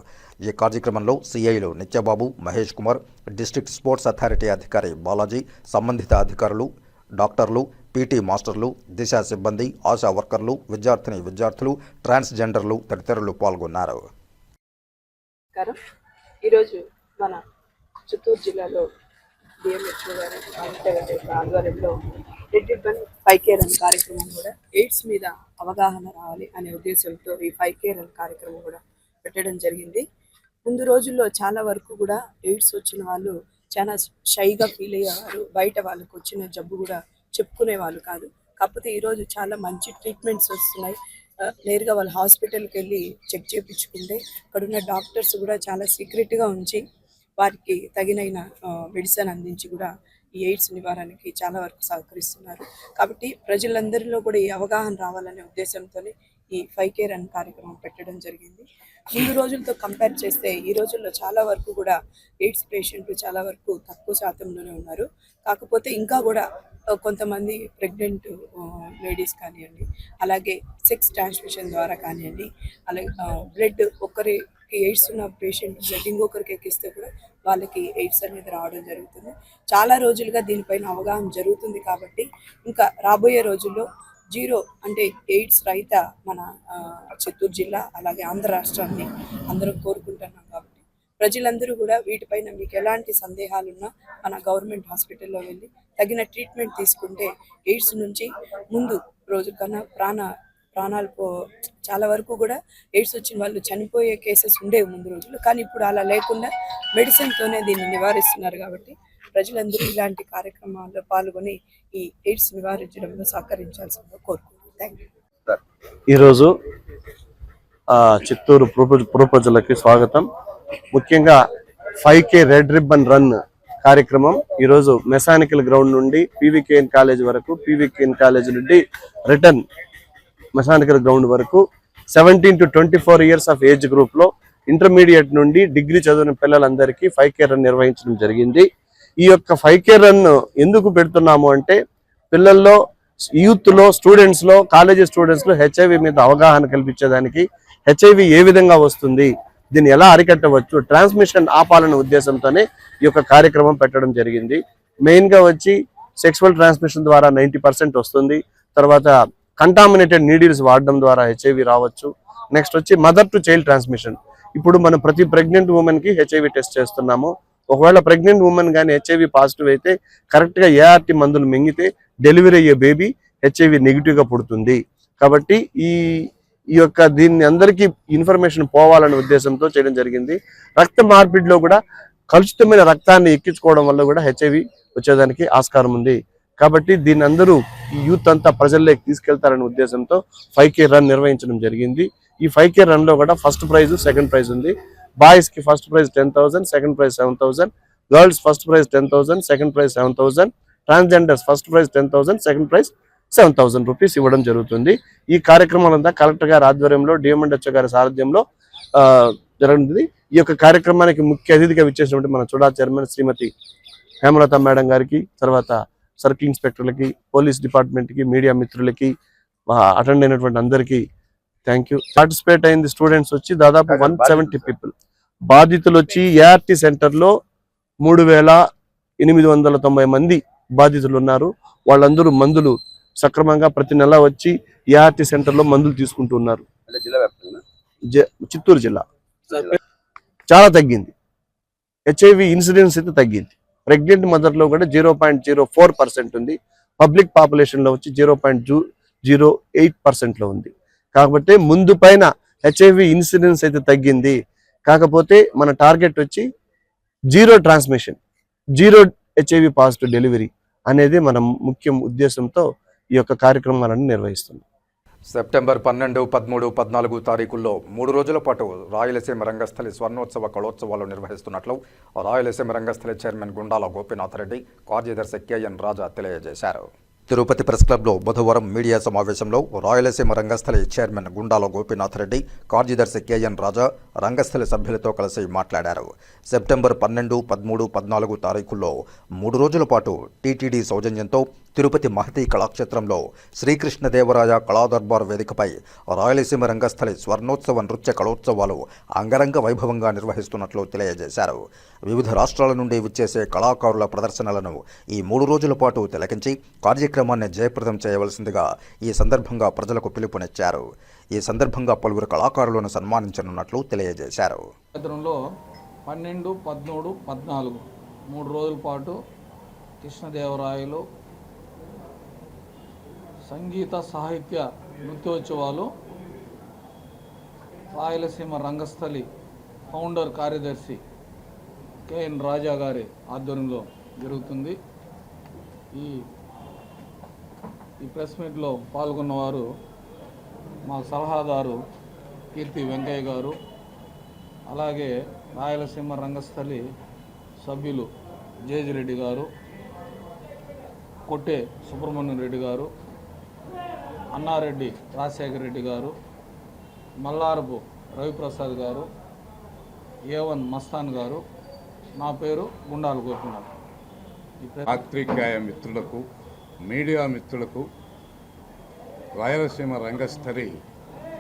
ఈ కార్యక్రమంలో సిఐలు Nityababu, Mahesh Kumar, district sports authority అధికారి బాలాజీ, సంబంధిత అధికారులు, డాక్టర్లు, పీటీ మాస్టర్లు, దిశ సిబ్బంది, ఆశా వర్కర్లు, విద్యార్థులు, ట్రాన్స్జెండర్లు తదితరులు పాల్గొన్నారు. ఈరోజు మన చిత్తూరు జిల్లాలో డిఎంహెచ్ఓ గారి ఆధ్వర్యంలో రెడ్ రిబ్బన్ 5K రన్ కార్యక్రమం కూడా ఎయిడ్స్ మీద అవగాహన రావాలి అనే ఉద్దేశంతో ఈ 5K రన్ కార్యక్రమం కూడా పెట్టడం జరిగింది. ముందు రోజుల్లో చాలా వరకు కూడా ఎయిడ్స్ వచ్చిన వాళ్ళు చాలా షైగా ఫీల్ అయ్యేవారు. బయట వాళ్ళకు వచ్చిన జబ్బు కూడా చెప్పుకునే వాళ్ళు కాదు. కాకపోతే ఈరోజు చాలా మంచి ట్రీట్మెంట్స్ వస్తున్నాయి. నేరుగా వాళ్ళు హాస్పిటల్కి వెళ్ళి చెక్ చేయించుకుంటే అక్కడున్న డాక్టర్స్ కూడా చాలా సీక్రెట్గా ఉంచి వారికి తగినైన మెడిసిన్ అందించి కూడా ఈ ఎయిడ్స్ నివారణకి చాలా వరకు సహకరిస్తున్నారు. కాబట్టి ప్రజలందరిలో కూడా ఈ అవగాహన రావాలనే ఉద్దేశంతో ఈ 5K రన్ కార్యక్రమం పెట్టడం జరిగింది. ముందు రోజులతో కంపేర్ చేస్తే ఈ రోజుల్లో చాలా వరకు కూడా ఎయిడ్స్ పేషెంట్లు చాలా వరకు తక్కువ శాతంలోనే ఉన్నారు. కాకపోతే ఇంకా కూడా కొంతమంది ప్రెగ్నెంట్ లేడీస్ కానివ్వండి, అలాగే సెక్స్ ట్రాన్స్మిషన్ ద్వారా కానివ్వండి, అలాగే బ్లడ్ ఒకరికి ఎయిడ్స్ ఉన్న పేషెంట్ బ్లడ్ ఇంకొకరికి ఎక్కిస్తే కూడా వాళ్ళకి ఎయిడ్స్ అనేది రావడం జరుగుతుంది. చాలా రోజులుగా దీనిపైన అవగాహన జరుగుతుంది. కాబట్టి ఇంకా రాబోయే రోజుల్లో జీరో అంటే ఎయిడ్స్ రహిత మన చిత్తూరు జిల్లా అలాగే ఆంధ్ర రాష్ట్రాన్ని అందరం కోరుకుంటున్నాం. కాబట్టి ప్రజలందరూ కూడా వీటిపైన మీకు ఎలాంటి సందేహాలున్నా మన గవర్నమెంట్ హాస్పిటల్లో వెళ్ళి తగిన ట్రీట్మెంట్ తీసుకుంటే ఎయిడ్స్ నుంచి ముందు రోజు కన్నా ప్రాణాలు చాలా వరకు కూడా ఎయిడ్స్ వచ్చిన వాళ్ళు చనిపోయే కేసెస్ ఉండేవి ముందు రోజులు. కానీ ఇప్పుడు అలా లేకుండా మెడిసిన్తోనే దీన్ని నివారిస్తున్నారు. కాబట్టి ప్రజలందరూ ఇలాంటి కార్యక్రమాల్లో పాల్గొని ఈ ఎయిడ్స్ నివారించడంలో సహకరించాల్సిందిగా కోరుకుంటున్నాను. Thank you. ఈరోజు చిత్తూరు పుర ప్రజలకి స్వాగతం. ముఖ్యంగా 5K రెడ్ రిబ్బన్ రన్ కార్యక్రమం ఈరోజు మెకానికల్ గ్రౌండ్ నుండి పీవీకేఎన్ కాలేజ్ వరకు, పీవీకేఎన్ కాలేజ్ నుండి రిటర్న్ మెకానికల్ గ్రౌండ్ వరకు 17 to 24 years ఆఫ్ ఏజ్ గ్రూప్లో ఇంటర్మీడియట్ నుండి డిగ్రీ చదివిన పిల్లలందరికీ 5K రన్ నిర్వహించడం జరిగింది. ఈ యొక్క 5K రన్ ఎందుకు పెడుతున్నాము అంటే పిల్లల్లో, యూత్లో, స్టూడెంట్స్లో, కాలేజీ స్టూడెంట్స్లో హెచ్ఐవి మీద అవగాహన కల్పించేదానికి, హెచ్ఐవి ఏ విధంగా వస్తుంది, దీన్ని ఎలా అరికట్టవచ్చు, ట్రాన్స్మిషన్ ఆపాలనే ఉద్దేశంతోనే ఈ యొక్క కార్యక్రమం పెట్టడం జరిగింది. మెయిన్గా వచ్చి సెక్సువల్ ట్రాన్స్మిషన్ ద్వారా 90% వస్తుంది. తర్వాత కంటామినేటెడ్ నీడిల్స్ వాడడం ద్వారా హెచ్ఐవి రావచ్చు. నెక్స్ట్ వచ్చి మదర్ టు చైల్డ్ ట్రాన్స్మిషన్. ఇప్పుడు మనం ప్రతి ప్రెగ్నెంట్ ఉమెన్కి హెచ్ఐవి టెస్ట్ చేస్తున్నాము. ఒకవేళ ప్రెగ్నెంట్ ఉమెన్ కానీ హెచ్ఐవి పాజిటివ్ అయితే కరెక్ట్గా ఏఆర్టీ మందులు మింగితే డెలివరీ అయ్యే బేబీ హెచ్ఐవి నెగిటివ్గా పుడుతుంది. కాబట్టి ఈ యొక్క దీన్ని అందరికీ ఇన్ఫర్మేషన్ పోవాలనే ఉద్దేశంతో చేయడం జరిగింది. రక్త మార్పిడిలో కూడా కలుషితమైన రక్తాన్ని ఎక్కించుకోవడం వల్ల కూడా హెచ్ఐవి వచ్చేదానికి ఆస్కారం ఉంది. కాబట్టి దీన్ని అందరూ ఈ యూత్ అంతా ప్రజల్లోకి తీసుకెళ్తారనే ఉద్దేశంతో 5K రన్ నిర్వహించడం జరిగింది. ఈ 5K రన్ లో కూడా ఫస్ట్ ప్రైజ్, సెకండ్ ప్రైజ్ ఉంది. బాయ్స్ కి first prize 10,000, second prize 7,000, girls first prize 10,000, second prize 7,000, transgenders first prize 10,000, second prize 7,000 rupees ఇవ్వడం జరుగుతుంది. ఈ కార్యక్రమాలంతా కలెక్టర్ గారి ఆధ్వర్యంలో, డిఎంఎండ్హెచ్ఓ గారి సారథ్యంలో జరుగుతుంది. ఈ యొక్క కార్యక్రమానికి ముఖ్య అతిథిగా విచ్చేసినటువంటి మన చుడా చైర్మన్ శ్రీమతి హేమలత మేడం గారికి, తర్వాత సర్కిల్ ఇన్స్పెక్టర్లకి, పోలీస్ డిపార్ట్మెంట్కి, మీడియా మిత్రులకి, అటెండ్ అయినటువంటి అందరికీ థ్యాంక్ యూ. పార్టిసిపేట్ అయింది స్టూడెంట్స్ వచ్చి దాదాపు 170 పీపుల్. బాధితులు వచ్చి ఏఆర్టీ సెంటర్లో 3,890 మంది బాధితులు ఉన్నారు. వాళ్ళందరూ మందులు సక్రమంగా ప్రతి నెల వచ్చి ఏఆర్టీ సెంటర్లో మందులు తీసుకుంటున్నారు. చిత్తూరు జిల్లా చాలా తగ్గింది. HIV ఇన్సిడెన్స్ అయితే తగ్గింది. ప్రెగ్నెంట్ మదర్లో కూడా 0.04% ఉంది. పబ్లిక్ పాపులేషన్లో వచ్చి 0.08%లో ఉంది. కాబట్టి ముందు పైన HIV ఇన్సిడెన్స్ అయితే తగ్గింది. కాకపోతే మన టార్గెట్ వచ్చి 0 ట్రాన్స్మిషన్, 0 HIV పాజిటివ్ డెలివరీ అనేది మన ముఖ్య ఉద్దేశంతో ఈ యొక్క కార్యక్రమాలను నిర్వహిస్తున్నాం. సెప్టెంబర్ 12, 13, 14 తారీఖుల్లో 3 రోజుల పాటు రాయలసీమ రంగస్థలి స్వర్ణోత్సవ కళోత్సవాలు నిర్వహిస్తున్నట్లు రాయలసీమ రంగస్థలి చైర్మన్ గుండాల గోపీనాథ్ రెడ్డి, కార్యదర్శి KN రాజా తెలియజేశారు. తిరుపతి ప్రెస్ క్లబ్లో బుధవారం మీడియా సమావేశంలో రాయలసీమ రంగస్థలి చైర్మన్ గుండాల గోపీనాథ్ రెడ్డి, కార్యదర్శి KN రాజా రంగస్థలి సభ్యులతో కలిసి మాట్లాడారు. సెప్టెంబర్ 12, 13, 14 తారీఖుల్లో 3 రోజుల పాటు టీటీడీ సౌజన్యంతో తిరుపతి మహతి కళాక్షేత్రంలో శ్రీకృష్ణదేవరాయ కళాదర్బార్ వేదికపై రాయలసీమ రంగస్థలి స్వర్ణోత్సవ నృత్య కళోత్సవాలు అంగరంగ వైభవంగా నిర్వహిస్తున్నట్లు తెలియజేశారు. వివిధ రాష్ట్రాల నుండి విచ్చేసే కళాకారుల ప్రదర్శనలను ఈ 3 రోజుల పాటు తిలకించి కార్యక్రమాన్ని జయప్రదం చేయవలసిందిగా ఈ సందర్భంగా ప్రజలకు పిలుపునిచ్చారు. ఈ సందర్భంగా పలువురు కళాకారులను సన్మానించనున్నట్లు తెలియజేశారు. 12, 13, 14 3 రోజుల పాటు కృష్ణదేవరాయలు సంగీత సాహిత్య నృత్యోత్సవాలు రాయలసీమ రంగస్థలి ఫౌండర్ కార్యదర్శి KN రాజా గారి ఆధ్వర్యంలో జరుగుతుంది. ఈ ప్రెస్ మీట్లో పాల్గొన్నవారు మా సలహాదారు కీర్తి వెంకయ్య గారు, అలాగే రాయలసీమ రంగస్థలి సభ్యులు జేజిరెడ్డి గారు, కొట్టే సుబ్రహ్మణ్యం రెడ్డి గారు, అన్నారెడ్డి రాజశేఖర రెడ్డి గారు, మల్లారపు రవిప్రసాద్ గారు, A1 మస్తాన్ గారు, నా పేరు గుండాల గోపీనాథ్. పాత్రికేయ మిత్రులకు, మీడియా మిత్రులకు రాయలసీమ రంగస్థలి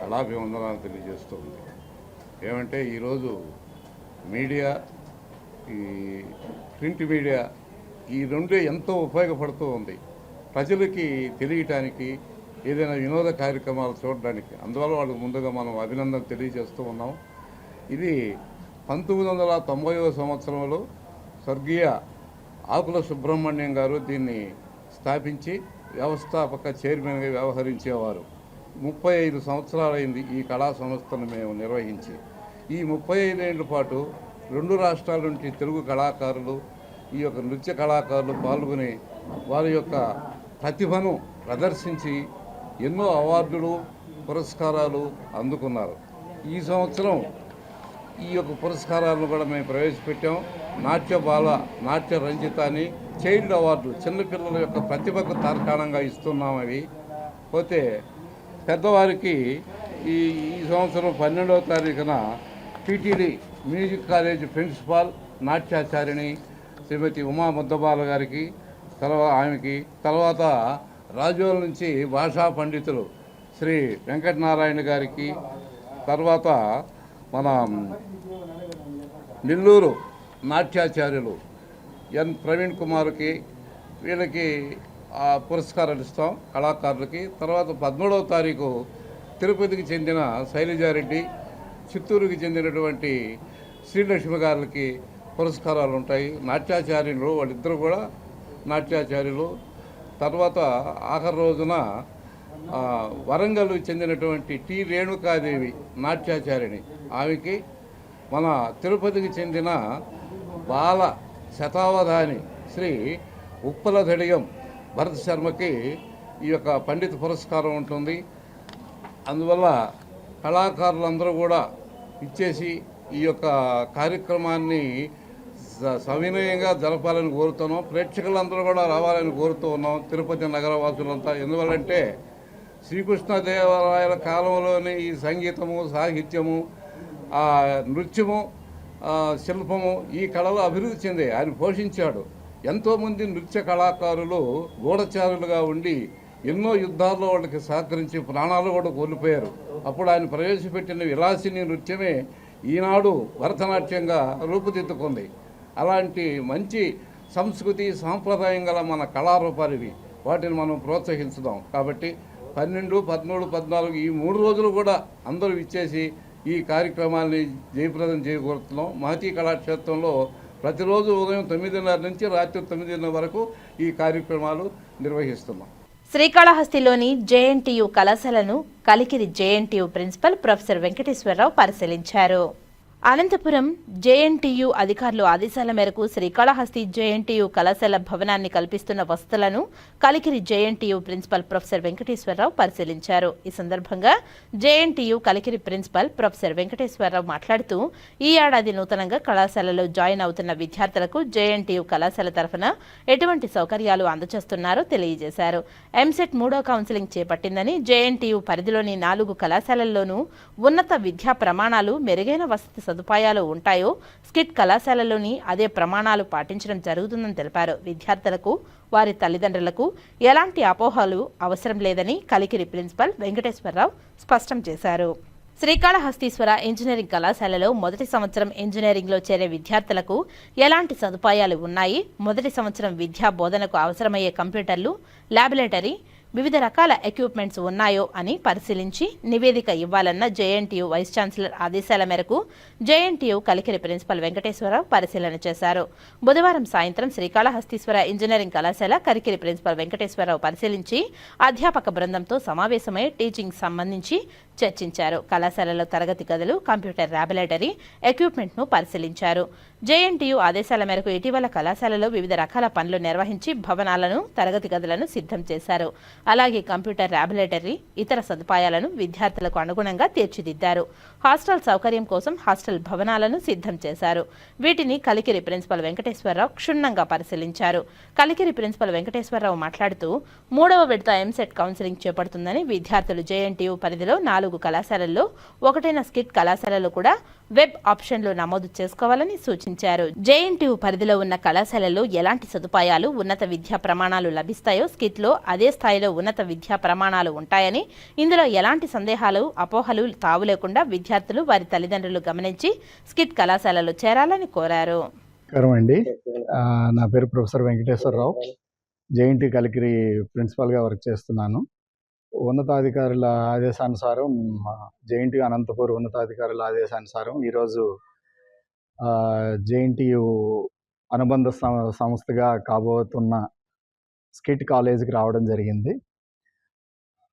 కళాభివందనాలు తెలియజేస్తుంది. ఏమంటే ఈరోజు మీడియా, ఈ ప్రింట్ మీడియా, ఈ రెండే ఎంతో ఉపయోగపడుతూ ఉంది ప్రజలకి తెలియటానికి, ఏదైనా వినోద కార్యక్రమాలు చూడడానికి. అందువల్ల వాళ్ళకి ముందుగా మనం అభినందన తెలియజేస్తూ ఉన్నాం. ఇది 1990వ సంవత్సరంలో స్వర్గీయ ఆకుల సుబ్రహ్మణ్యం గారు దీన్ని స్థాపించి వ్యవస్థాపక చైర్మన్గా వ్యవహరించేవారు. 35 సంవత్సరాలైంది ఈ కళా సంస్థను మేము నిర్వహించి. ఈ 35 ఏళ్ల పాటు 2 రాష్ట్రాల నుంచి తెలుగు కళాకారులు, ఈ యొక్క నృత్య కళాకారులు పాల్గొని వారి యొక్క ప్రతిభను ప్రదర్శించి ఎన్నో అవార్డులు, పురస్కారాలు అందుకున్నారు. ఈ సంవత్సరం ఈ యొక్క పురస్కారాలను కూడా మేము ప్రవేశపెట్టాం. నాట్య బాల, నాట్య రంజిత అని చైల్డ్ అవార్డు, చిన్నపిల్లల యొక్క ప్రతిభకు తార్కాణంగా ఇస్తున్నాం. అవి పోతే పెద్దవారికి ఈ సంవత్సరం 12వ తారీఖున టీటీడీ మ్యూజిక్ కాలేజ్ ప్రిన్సిపాల్ నాట్యాచారిణి శ్రీమతి ఉమా ముద్దబాల గారికి, తర్వాత రాజోల నుంచి భాషా పండితులు శ్రీ వెంకటనారాయణ గారికి, తర్వాత మన నెల్లూరు నాట్యాచార్యులు ఎన్ ప్రవీణ్ కుమార్కి, వీళ్ళకి పురస్కారాలు ఇస్తాం కళాకారులకి. తర్వాత 13వ తారీఖు తిరుపతికి చెందిన శైలజారెడ్డి, చిత్తూరుకి చెందినటువంటి శ్రీలక్ష్మి గారికి పురస్కారాలు ఉంటాయి. నాట్యాచార్యులు వాళ్ళిద్దరూ కూడా నాట్యాచార్యులు. తర్వాత ఆఖరి రోజున వరంగల్ చెందినటువంటి టి రేణుకాదేవి నాట్యాచారిణి, ఆమెకి మన తిరుపతికి చెందిన బాల శతావధాని శ్రీ ఉప్పల దడియం భరత్ శర్మకి ఈ యొక్క పండిత పురస్కారం ఉంటుంది. అందువల్ల కళాకారులందరూ కూడా ఇచ్చేసి ఈ యొక్క కార్యక్రమాన్ని సవినయంగా జరపాలని కోరుతున్నాం. ప్రేక్షకులందరూ కూడా రావాలని కోరుతూ ఉన్నాం, తిరుపతి నగరవాసులంతా. ఎందువల్లంటే శ్రీకృష్ణదేవరాయల కాలంలోని ఈ సంగీతము, సాహిత్యము, నృత్యము, శిల్పము, ఈ కళలు అభివృద్ధి చెందే ఆయన పోషించాడు. ఎంతోమంది నృత్య కళాకారులు గూఢచారులుగా ఉండి ఎన్నో యుద్ధాల్లో వాళ్ళకి సహకరించి ప్రాణాలు కూడా కోల్పోయారు. అప్పుడు ఆయన ప్రవేశపెట్టిన విలాసిని నృత్యమే ఈనాడు భరతనాట్యంగా రూపుదిద్దుకుంది. అలాంటి మంచి సంస్కృతి సాంప్రదాయం గల మన కళారూపాలు ఇవి. వాటిని మనం ప్రోత్సహించుదాం. కాబట్టి 12, 13, 14 ఈ 3 రోజులు కూడా అందరూ ఇచ్చేసి ఈ కార్యక్రమాన్ని జయప్రదం చేయగలుగుతున్నాం. మహతీ కళాక్షేత్రంలో ప్రతిరోజు ఉదయం 9:30 నుంచి రాత్రి 9:30 వరకు ఈ కార్యక్రమాలు నిర్వహిస్తున్నాం. శ్రీకాళహస్తిలోని జేఎన్టీయూ కళాశాలను Kalikiri JNTU principal professor Venkateswara Rao పరిశీలించారు. అనంతపురం జేఎన్టీయూ అధికారులు ఆదేశాల మేరకు శ్రీకాళహస్తి జేఎన్టీయూ కళాశాల భవనాన్ని కల్పిస్తున్న వసతులను Kalikiri JNTU principal professor Venkateswara Rao పరిశీలించారు. ఈ సందర్భంగా JNTU Kalikiri principal professor Venkateswara Rao మాట్లాడుతూ ఈ ఏడాది నూతనంగా కళాశాలలో జాయిన్ అవుతున్న విద్యార్థులకు జేఎన్టీయూ కళాశాల తరఫున ఎటువంటి సౌకర్యాలు అందజేస్తున్నారో తెలియజేశారు. ఎంసెట్ 3వ కౌన్సిలింగ్ చేపట్టిందని, జేఎన్టీయూ పరిధిలోని 4 కళాశాలల్లోనూ ఉన్నత విద్యా ప్రమాణాలు, మెరుగైన వసతి సదుపాయాలు ఉంటాయో స్కిట్ కళాశాలలోని అదే ప్రమాణాలు పాటించడం జరుగుతుందని తెలిపారు. విద్యార్థులకు, వారి తల్లిదండ్రులకు ఎలాంటి అపోహలు అవసరం లేదని కలికిరి ప్రిన్సిపల్ వెంకటేశ్వరరావు స్పష్టం చేశారు. శ్రీకాళహస్తీశ్వర ఇంజనీరింగ్ కళాశాలలో మొదటి సంవత్సరం ఇంజనీరింగ్లో చేరే విద్యార్థులకు ఎలాంటి సదుపాయాలు ఉన్నాయి, మొదటి సంవత్సరం విద్యా బోధనకు అవసరమయ్యే కంప్యూటర్లు, ల్యాబొరేటరీ, వివిధ రకాల ఎక్విప్మెంట్స్ ఉన్నాయో అని పరిశీలించి నివేదిక ఇవ్వాలన్న జేఎన్టీయూ వైస్ ఛాన్సలర్ ఆదేశాల మేరకు జేఎన్టీయూ కలికిరి ప్రిన్సిపల్ వెంకటేశ్వరరావు పరిశీలన చేశారు. బుధవారం సాయంత్రం శ్రీకాళహస్తీశ్వర ఇంజనీరింగ్ కళాశాల కలికిరి ప్రిన్సిపల్ వెంకటేశ్వరరావు పరిశీలించి అధ్యాపక బృందంతో సమావేశమై టీచింగ్ సంబంధించి చర్చించారు. కళాశాలలో తరగతి గదులు, కంప్యూటర్ ల్యాబొరేటరీ ఎక్విప్మెంట్ను పరిశీలించారు. జేఎన్టీయూ ఆదేశాల మేరకు ఇటీవల కళాశాలలో వివిధ రకాల పనులు నిర్వహించి భవనాలను, తరగతి గదులను సిద్ధం చేశారు. అలాగే కంప్యూటర్ ల్యాబొరేటరీ, ఇతర సదుపాయాలను విద్యార్థులకు అనుగుణంగా తీర్చిదిద్దారు. హాస్టల్ సౌకర్యం కోసం హాస్టల్ భవనాలను సిద్ధం చేశారు. వీటిని కలికిరి ప్రిన్సిపల్ వెంకటేశ్వరరావు క్షుణ్ణంగా పరిశీలించారు. కలికిరి ప్రిన్సిపల్ వెంకటేశ్వరరావు మాట్లాడుతూ 3వ విడత ఎంసెట్ కౌన్సిలింగ్ చేపడుతుందని, విద్యార్థులు జేఎన్టీయూ పరిధిలో 4 కళాశాలల్లో ఒకటైన స్కిట్ కళాశాలలో కూడా వెబ్ ఆప్షన్లు నమోదు చేసుకోవాలని సూచించారు. జేఎన్టీయూ పరిధిలో ఉన్న కళాశాలలో ఎలాంటి సదుపాయాలు, ఉన్నత విద్యా ప్రమాణాలు లభిస్తాయో స్కిట్లో అదే స్థాయిలో ఉన్నత విద్యా ప్రమాణాలు ఉంటాయని, ఇందులో ఎలాంటి సందేహాలు, అపోహలు తావు లేకుండా విద్యార్థులు, వారి తల్లిదండ్రులు గమనించి స్కిట్ కళాశాలలో చేరాలని కోరారు. నా పేరు ప్రొఫెసర్ వెంకటేశ్వరరావు. జేఎన్టీ కలికిరి ప్రిన్సిపల్గా వర్క్ చేస్తున్నాను. ఉన్నతాధికారుల ఆదేశానుసారం, జేఎన్టీ అనంతపూర్ ఉన్నతాధికారుల ఆదేశానుసారం ఈరోజు జేఎన్టీయూ అనుబంధ సంస్థగా కాబోతున్న స్కిట్ కాలేజీకి రావడం జరిగింది.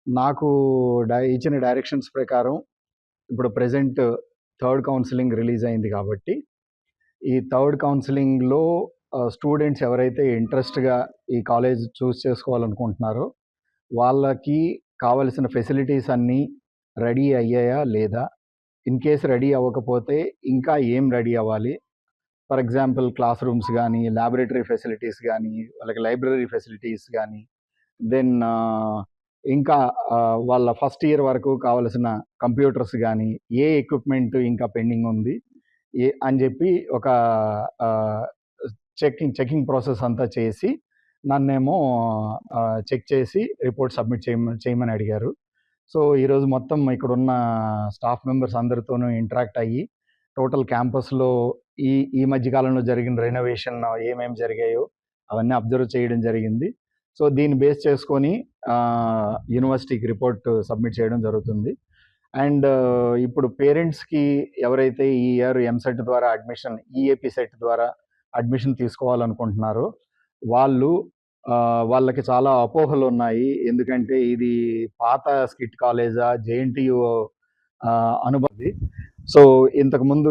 నాకు ఇచ్చిన డైరెక్షన్స్ ప్రకారం ఇప్పుడు ప్రెజెంట్ 3rd కౌన్సిలింగ్ రిలీజ్ అయింది కాబట్టి ఈ 3rd కౌన్సిలింగ్లో స్టూడెంట్స్ ఎవరైతే ఇంట్రెస్ట్గా ఈ కాలేజ్ చూస్ చేసుకోవాలనుకుంటున్నారో వాళ్ళకి కావలసిన ఫెసిలిటీస్ అన్నీ రెడీ అయ్యాయా లేదా, ఇన్ కేస్ రెడీ అవ్వకపోతే ఇంకా ఏం రెడీ అవ్వాలి, ఫర్ ఎగ్జాంపుల్ క్లాస్ రూమ్స్ కానీ, ల్యాబొరేటరీ ఫెసిలిటీస్ కానీ, వాళ్ళకి లైబ్రరీ ఫెసిలిటీస్ కానీ, దెన్ ఇంకా వాళ్ళ ఫస్ట్ ఇయర్ వరకు కావలసిన కంప్యూటర్స్ కానీ, ఏ ఎక్విప్మెంట్ ఇంకా పెండింగ్ ఉంది అని చెప్పి ఒక చెకింగ్ ప్రాసెస్ అంతా చేసి నన్నేమో చెక్ చేసి రిపోర్ట్ సబ్మిట్ చేయమని అడిగారు. సో ఈరోజు మొత్తం ఇక్కడున్న స్టాఫ్ మెంబర్స్ అందరితోనూ ఇంటరాక్ట్ అయ్యి టోటల్ క్యాంపస్లో ఈ మధ్యకాలంలో జరిగిన రెనోవేషన్ ఏమేమి జరిగాయో అవన్నీ అబ్జర్వ్ చేయడం జరిగింది. సో దీన్ని బేస్ చేసుకొని యూనివర్సిటీకి రిపోర్ట్ సబ్మిట్ చేయడం జరుగుతుంది. అండ్ ఇప్పుడు పేరెంట్స్కి ఎవరైతే ఈ ఇయర్ ఎంసెట్ ద్వారా అడ్మిషన్, ఈఏపీ సెట్ ద్వారా అడ్మిషన్ తీసుకోవాలనుకుంటున్నారో వాళ్ళకి చాలా అపోహలు ఉన్నాయి. ఎందుకంటే ఇది పాత స్కిట్ కాలేజా, జేఎన్టీయూ అనుబంధి. సో ఇంతకుముందు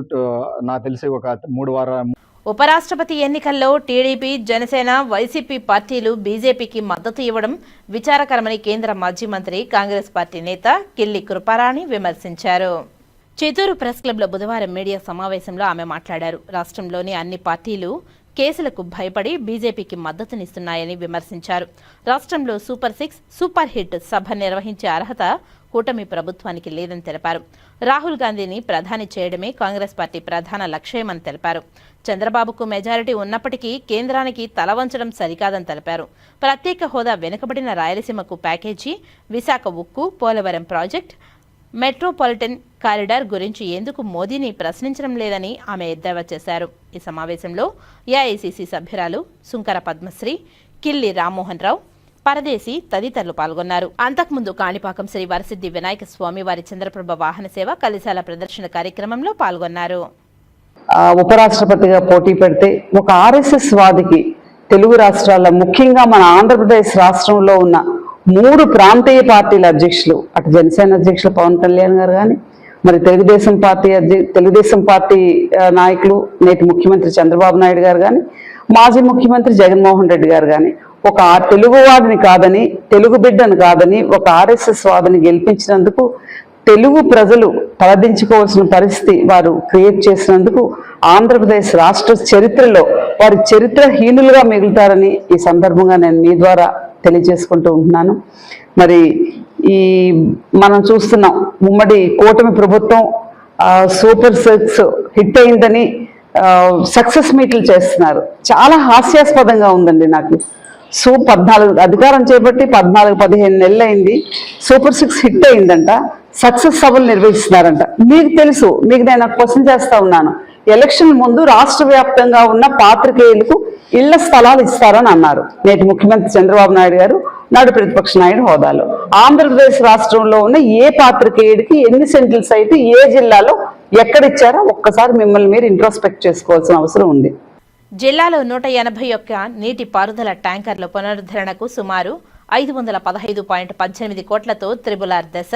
నాకు తెలిసి ఒక 3 వారాలు ఉపరాష్ట్రపతి ఎన్నికల్లో టీడీపీ, జనసేన, వైసీపీ పార్టీలు బీజేపీకి మద్దతు ఇవ్వడం విచారకరమని కేంద్ర మాజీ మంత్రి, కాంగ్రెస్ పార్టీ నేత కిల్లి కృపారాణి విమర్శించారు. చిత్తూరు ప్రెస్ క్లబ్లో బుధవారం మీడియా సమావేశంలో ఆమె మాట్లాడారు. రాష్ట్రంలోని అన్ని పార్టీలు కేసులకు భయపడి బీజేపీకి మద్దతునిస్తున్నాయని విమర్శించారు. రాష్ట్రంలో సూపర్ 6, సూపర్ హిట్ సభ నిర్వహించే అర్హత కూటమి ప్రభుత్వానికి లేదని తెలిపారు. రాహుల్ గాంధీని ప్రధాని చేయడమే కాంగ్రెస్ పార్టీ ప్రధాన లక్ష్యమని తెలిపారు. చంద్రబాబుకు మెజారిటీ ఉన్నప్పటికీ కేంద్రానికి తల వంచడం సరికాదని తెలిపారు. ప్రత్యేక హోదా, వెనుకబడిన రాయలసీమకు ప్యాకేజీ, విశాఖ ఉక్కు, పోలవరం ప్రాజెక్ట్, మెట్రోపాలిటన్ కారిడార్ గురించి ఎందుకు మోదీని ప్రశ్నించడం లేదని ఆమె ఎద్దేవా చేశారు. ఈ సమావేశంలో ఏఐసీసీ సభ్యురాలు సుంకర పద్మశ్రీ, కిల్లి రామ్మోహన్ రావు, పరదేశి తదితరులు పాల్గొన్నారు. అంతకుముందు కాణిపాకం శ్రీ వరసిద్ధి వినాయక స్వామి వారి చంద్రప్రభ వాహన సేవ కలిశాల ప్రదర్శన కార్యక్రమంలో పాల్గొన్నారు. ఉపరాష్ట్రపతిగా పోటీ పెడితే ఒక ఆర్ఎస్ఎస్ వాదికి తెలుగు రాష్ట్రాల్లో, ముఖ్యంగా మన ఆంధ్రప్రదేశ్ రాష్ట్రంలో ఉన్న 3 ప్రాంతీయ పార్టీల అధ్యక్షులు, అటు జనసేన అధ్యక్షులు పవన్ కళ్యాణ్ గారు కానీ, మరి తెలుగుదేశం పార్టీ నాయకులు నేటి ముఖ్యమంత్రి చంద్రబాబు నాయుడు గారు కానీ, మాజీ ముఖ్యమంత్రి జగన్మోహన్ రెడ్డి గారు కానీ ఒక తెలుగువాడిని కాదని, తెలుగు బిడ్డను కాదని ఒక ఆర్ఎస్ఎస్ వాదిని గెలిపించినందుకు తెలుగు ప్రజలు తలదించుకోవాల్సిన పరిస్థితి వారు క్రియేట్ చేసినందుకు ఆంధ్రప్రదేశ్ రాష్ట్ర చరిత్రలో వారి చరిత్రహీనులుగా మిగులుతారని ఈ సందర్భంగా నేను మీ ద్వారా తెలియజేసుకుంటూ ఉంటున్నాను. మరి మనం చూస్తున్నాం, ఉమ్మడి కూటమి ప్రభుత్వం సూపర్ 6 హిట్ అయిందని సక్సెస్ మీట్లు చేస్తున్నారు. చాలా హాస్యాస్పదంగా ఉందండి నాకు. 14 అధికారం చేపట్టి 14-15 నెలలు అయింది. సూపర్ 6 హిట్ అయిందంట, సక్సెస్ సభలు నిర్వహిస్తున్నారంట. మీకు తెలుసు, మీకు నేను క్వశ్చన్ చేస్తా ఉన్నాను. ఎలక్షన్ ముందు రాష్ట్ర వ్యాప్తంగా ఉన్న పాత్రికేయులకు ఇళ్ల స్థలాలు ఇస్తారని అన్నారు నేటి ముఖ్యమంత్రి చంద్రబాబు నాయుడు గారు, నాడు ప్రతిపక్ష నాయుడు హోదాలో. ఆంధ్రప్రదేశ్ రాష్ట్రంలో ఉన్న ఏ పాత్రికేయుడికి ఎన్ని సెంట్ల సైటు ఏ జిల్లాలో ఎక్కడిచ్చారో ఒక్కసారి మిమ్మల్ని మీరు ఇంట్రోస్పెక్ట్ చేసుకోవాల్సిన అవసరం ఉంది. జిల్లాలో 181 నీటి పారుదల ట్యాంకర్ల పునరుద్ధరణకు సుమారు 515.18 కోట్లతో త్రిబుల్-ఆర్ దశ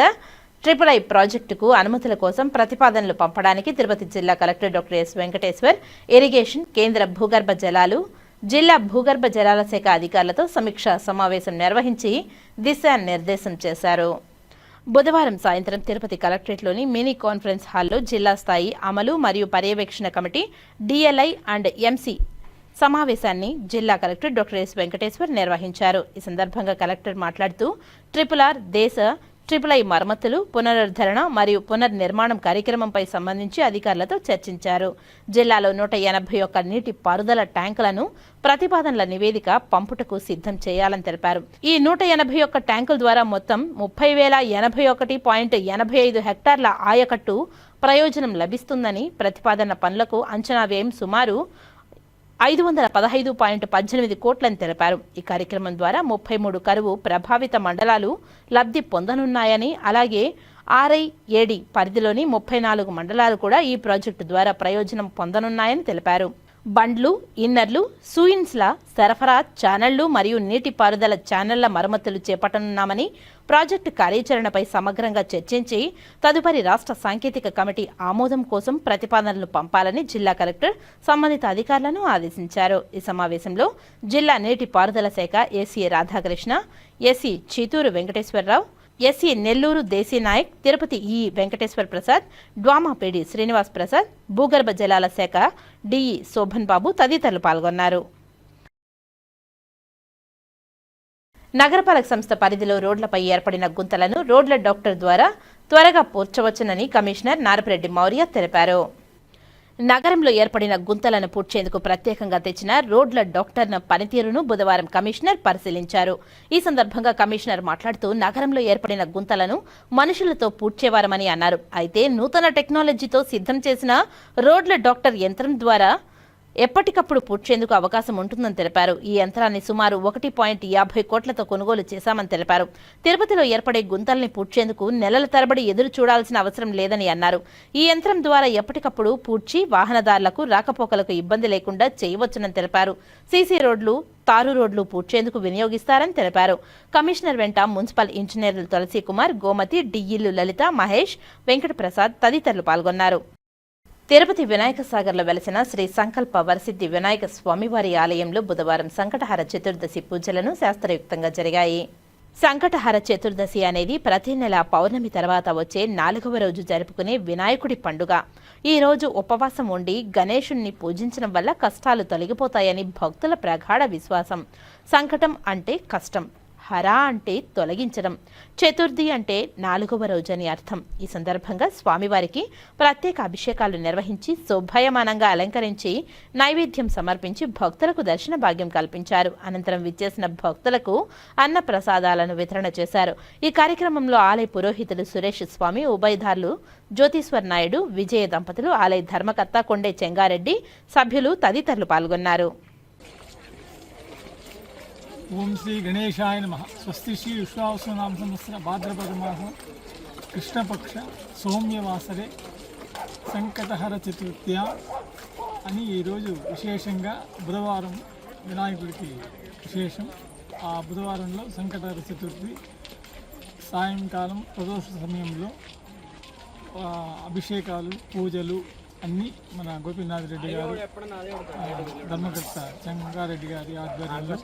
ట్రిపుల్ ఐ ప్రాజెక్టుకు అనుమతుల కోసం ప్రతిపాదనలు పంపడానికి తిరుపతి జిల్లా collector doctor S Venkateshwar irrigation, కేంద్ర భూగర్భ జలాలు, జిల్లా భూగర్భ జలాల శాఖ అధికారులతో సమీక్షా సమావేశం నిర్వహించి దిశానిర్దేశం చేశారు. బుధవారం సాయంత్రం తిరుపతి కలెక్టరేట్లోని మినీ కాన్ఫరెన్స్ హాల్లో జిల్లా స్థాయి అమలు మరియు పర్యవేక్షణ కమిటీ డిఎల్ఐ అండ్ ఎంసీ సమావేశాన్ని జిల్లా కలెక్టర్ డాక్టర్ ఎస్ వెంకటేశ్వర్ నిర్వహించారు. ఈ సందర్భంగా కలెక్టర్ మాట్లాడుతూ ట్రిపుల్-ఆర్ దేశ ట్రిపుల్ ఐ మరమ్మతులు, పునరుద్ధరణ మరియు పునర్నిర్మాణం కార్యక్రమంపై సంబంధించి అధికారులతో చర్చించారు. జిల్లాలో 181 నీటి పారుదల ట్యాంకులను ప్రతిపాదనల నివేదిక పంపుటకు సిద్ధం చేయాలని తెలిపారు. ఈ 181 ట్యాంకుల ద్వారా మొత్తం 30,081.85 హెక్టార్ల ఆయకట్టు ప్రయోజనం లభిస్తుందని, ప్రతిపాదన పనులకు అంచనా వ్యయం సుమారు 515.18 కోట్లని తెలిపారు. ఈ కార్యక్రమం ద్వారా 33 కరువు ప్రభావిత మండలాలు లబ్ధి పొందనున్నాయని, అలాగే RIAD పరిధిలోని 34 మండలాలు కూడా ఈ ప్రాజెక్టు ద్వారా ప్రయోజనం పొందనున్నాయని తెలిపారు. బండ్లు, ఇన్నర్లు, సూయిన్స్ల సరఫరా ఛానళ్లు మరియు నీటిపారుదల ఛానళ్ల మరమ్మతులు చేపట్టనున్నామని, ప్రాజెక్టు కార్యాచరణపై సమగ్రంగా చర్చించి తదుపరి రాష్ట్ర సాంకేతిక కమిటీ ఆమోదం కోసం ప్రతిపాదనలు పంపాలని జిల్లా కలెక్టర్ సంబంధిత అధికారులను ఆదేశించారు. ఈ సమావేశంలో జిల్లా నీటిపారుదల శాఖ AC Radhakrishna, AC Chittoor Venkateswararao, SC Nellore Deshi Nayak, Tirupati E Venkateswara Prasad, డ్వామాపేడి Srinivas Prasad, భూగర్భ జలాల శాఖ డిఈ శోభన్ బాబు తదితరులు పాల్గొన్నారు. నగరపాలక సంస్థ పరిధిలో రోడ్లపై ఏర్పడిన గుంతలను రోడ్ల డాక్టర్ ద్వారా త్వరగా పూడ్చవచ్చునని కమిషనర్ నారపరెడ్డి మౌర్య తెలిపారు. నగరంలో ఏర్పడిన గుంతలను పూడ్చేందుకు ప్రత్యేకంగా తెచ్చిన రోడ్ల డాక్టర్ల పనితీరును బుధవారం కమిషనర్ పరిశీలించారు. ఈ సందర్భంగా కమిషనర్ మాట్లాడుతూ నగరంలో ఏర్పడిన గుంతలను మనుషులతో పూడ్చేవారమని అన్నారు. అయితే నూతన టెక్నాలజీతో సిద్ధం చేసిన రోడ్ల డాక్టర్ యంత్రం ద్వారా ఎప్పటికప్పుడు పూడ్చేందుకు అవకాశం ఉంటుందని తెలిపారు. ఈ యంత్రాన్ని సుమారు 1.50 కోట్లతో కొనుగోలు చేశామని తెలిపారు. తిరుపతిలో ఏర్పడే గుంతల్ని పూడ్చేందుకు నెలల తరబడి ఎదురు చూడాల్సిన అవసరం లేదని అన్నారు. ఈ యంత్రం ద్వారా ఎప్పటికప్పుడు పూడ్చి వాహనదారులకు రాకపోకలకు ఇబ్బంది లేకుండా చేయవచ్చునని తెలిపారు. సీసీ రోడ్లు, తారు రోడ్లు పూడ్చేందుకు వినియోగిస్తారని తెలిపారు. కమిషనర్ వెంట మున్సిపల్ ఇంజనీర్లు తులసి కుమార్, గోమతి, డిఈలు లలిత, మహేష్, వెంకట ప్రసాద్ తదితరులు పాల్గొన్నారు. తిరుపతి వినాయక సాగర్లో వెలసిన శ్రీ సంకల్ప వరసిద్ధి వినాయక స్వామివారి ఆలయంలో బుధవారం సంకటహర చతుర్దశి పూజలను శాస్త్రయుక్తంగా జరిగాయి. సంకటహర చతుర్దశి అనేది ప్రతి నెల పౌర్ణమి తర్వాత వచ్చే 4వ రోజు జరుపుకునే వినాయకుడి పండుగ. ఈ రోజు ఉపవాసం ఉండి గణేశుణ్ణి పూజించడం వల్ల కష్టాలు తొలగిపోతాయని భక్తుల ప్రగాఢ విశ్వాసం. సంకటం అంటే కష్టం, హర అంటే తొలగించడం, చతుర్థి అంటే 4వ రోజు అని అర్థం. ఈ సందర్భంగా స్వామివారికి ప్రత్యేక అభిషేకాలు నిర్వహించి శోభాయమానంగా అలంకరించి నైవేద్యం సమర్పించి భక్తులకు దర్శన భాగ్యం కల్పించారు. అనంతరం విచ్చేసిన భక్తులకు అన్న ప్రసాదాలను వితరణ చేశారు. ఈ కార్యక్రమంలో ఆలయ పురోహితులు సురేష్ స్వామి, ఉభయదారులు జ్యోతిశ్వర్ నాయుడు, విజయ దంపతులు, ఆలయ ధర్మకర్త కొండే చెంగారెడ్డి, సభ్యులు తదితరులు పాల్గొన్నారు. ఓం శ్రీ గణేశాయ నమః. స్వస్తి శ్రీ విశ్వావసునామ సంవత్సర భాద్రపద మాసం కృష్ణపక్ష సౌమ్యవాసరే సంకటహర చతుర్థ్యా అని ఈరోజు విశేషంగా బుధవారం వినాయకుడికి విశేషం. ఆ బుధవారంలో సంకటహర చతుర్థి సాయంకాలం ప్రదోష సమయంలో అభిషేకాలు, పూజలు అన్నీ మన గోపీనాథ్ రెడ్డి గారు, ధర్మకర్త చెంగారెడ్డి గారి ఆధ్వర్యంలో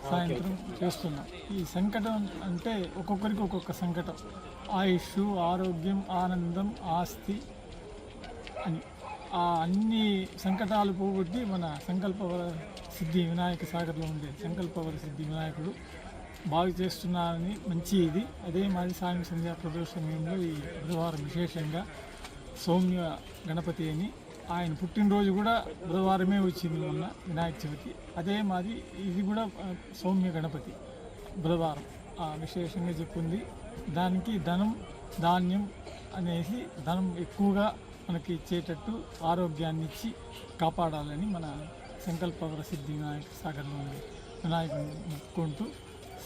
సాయంత్రం చేస్తున్నాం. ఈ సంకటం అంటే ఒక్కొక్కరికి ఒక్కొక్క సంకటం, ఆయుష్, ఆరోగ్యం, ఆనందం, ఆస్తి అని ఆ అన్ని సంకటాలు పోగొట్టి మన సంకల్పవర సిద్ధి వినాయక సాగర్లో ఉండే సంకల్పవర సిద్ధి వినాయకుడు బాగు చేస్తున్నారని మంచి ఇది. అదే మాది సాయం సంధ్యా ప్రదోష సమయంలో ఈ బుధవారం విశేషంగా సౌమ్య గణపతి అని ఆయన పుట్టినరోజు కూడా బుధవారమే వచ్చింది మొన్న వినాయక చవితి. అదే మాది ఇది కూడా సౌమ్య గణపతి బుధవారం విశేషంగా చెప్పుంది. దానికి ధనం, ధాన్యం అనేసి ధనం ఎక్కువగా మనకి ఇచ్చేటట్టు ఆరోగ్యాన్ని ఇచ్చి కాపాడాలని మన సంకల్పవర సిద్ధి వినాయక సాగర్లో వినాయకుని మొక్కుకుంటూ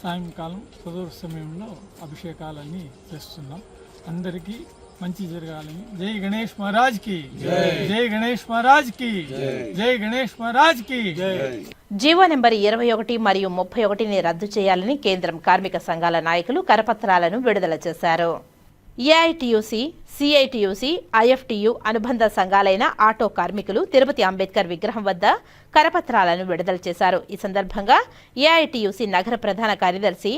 సాయంకాలం ప్రదోష సమయంలో అభిషేకాలన్నీ చేస్తున్నాం. అందరికీ మంచి జరగాలని. జై గణేష్ మహారాజ్ కి జై గణేష్ మహారాజ్ కి జై గణేష్ మహారాజ్ కి జీవో నెంబర్ 21 మరియు 31ని రద్దు చేయాలని కేంద్రం కార్మిక సంఘాల నాయకులు కరపత్రాలను విడుదల చేశారు. ఏఐటియుసి, సిఐటియుసి, ఐఎఫ్టియు అనుబంధ సంఘాలైన ఆటో కార్మికులు తిరుపతి అంబేద్కర్ విగ్రహం వద్ద కరపత్రాలను విడుదల చేశారు. ఈ సందర్భంగా ఏఐటియుసి నగర ప్రధాన కార్యదర్శి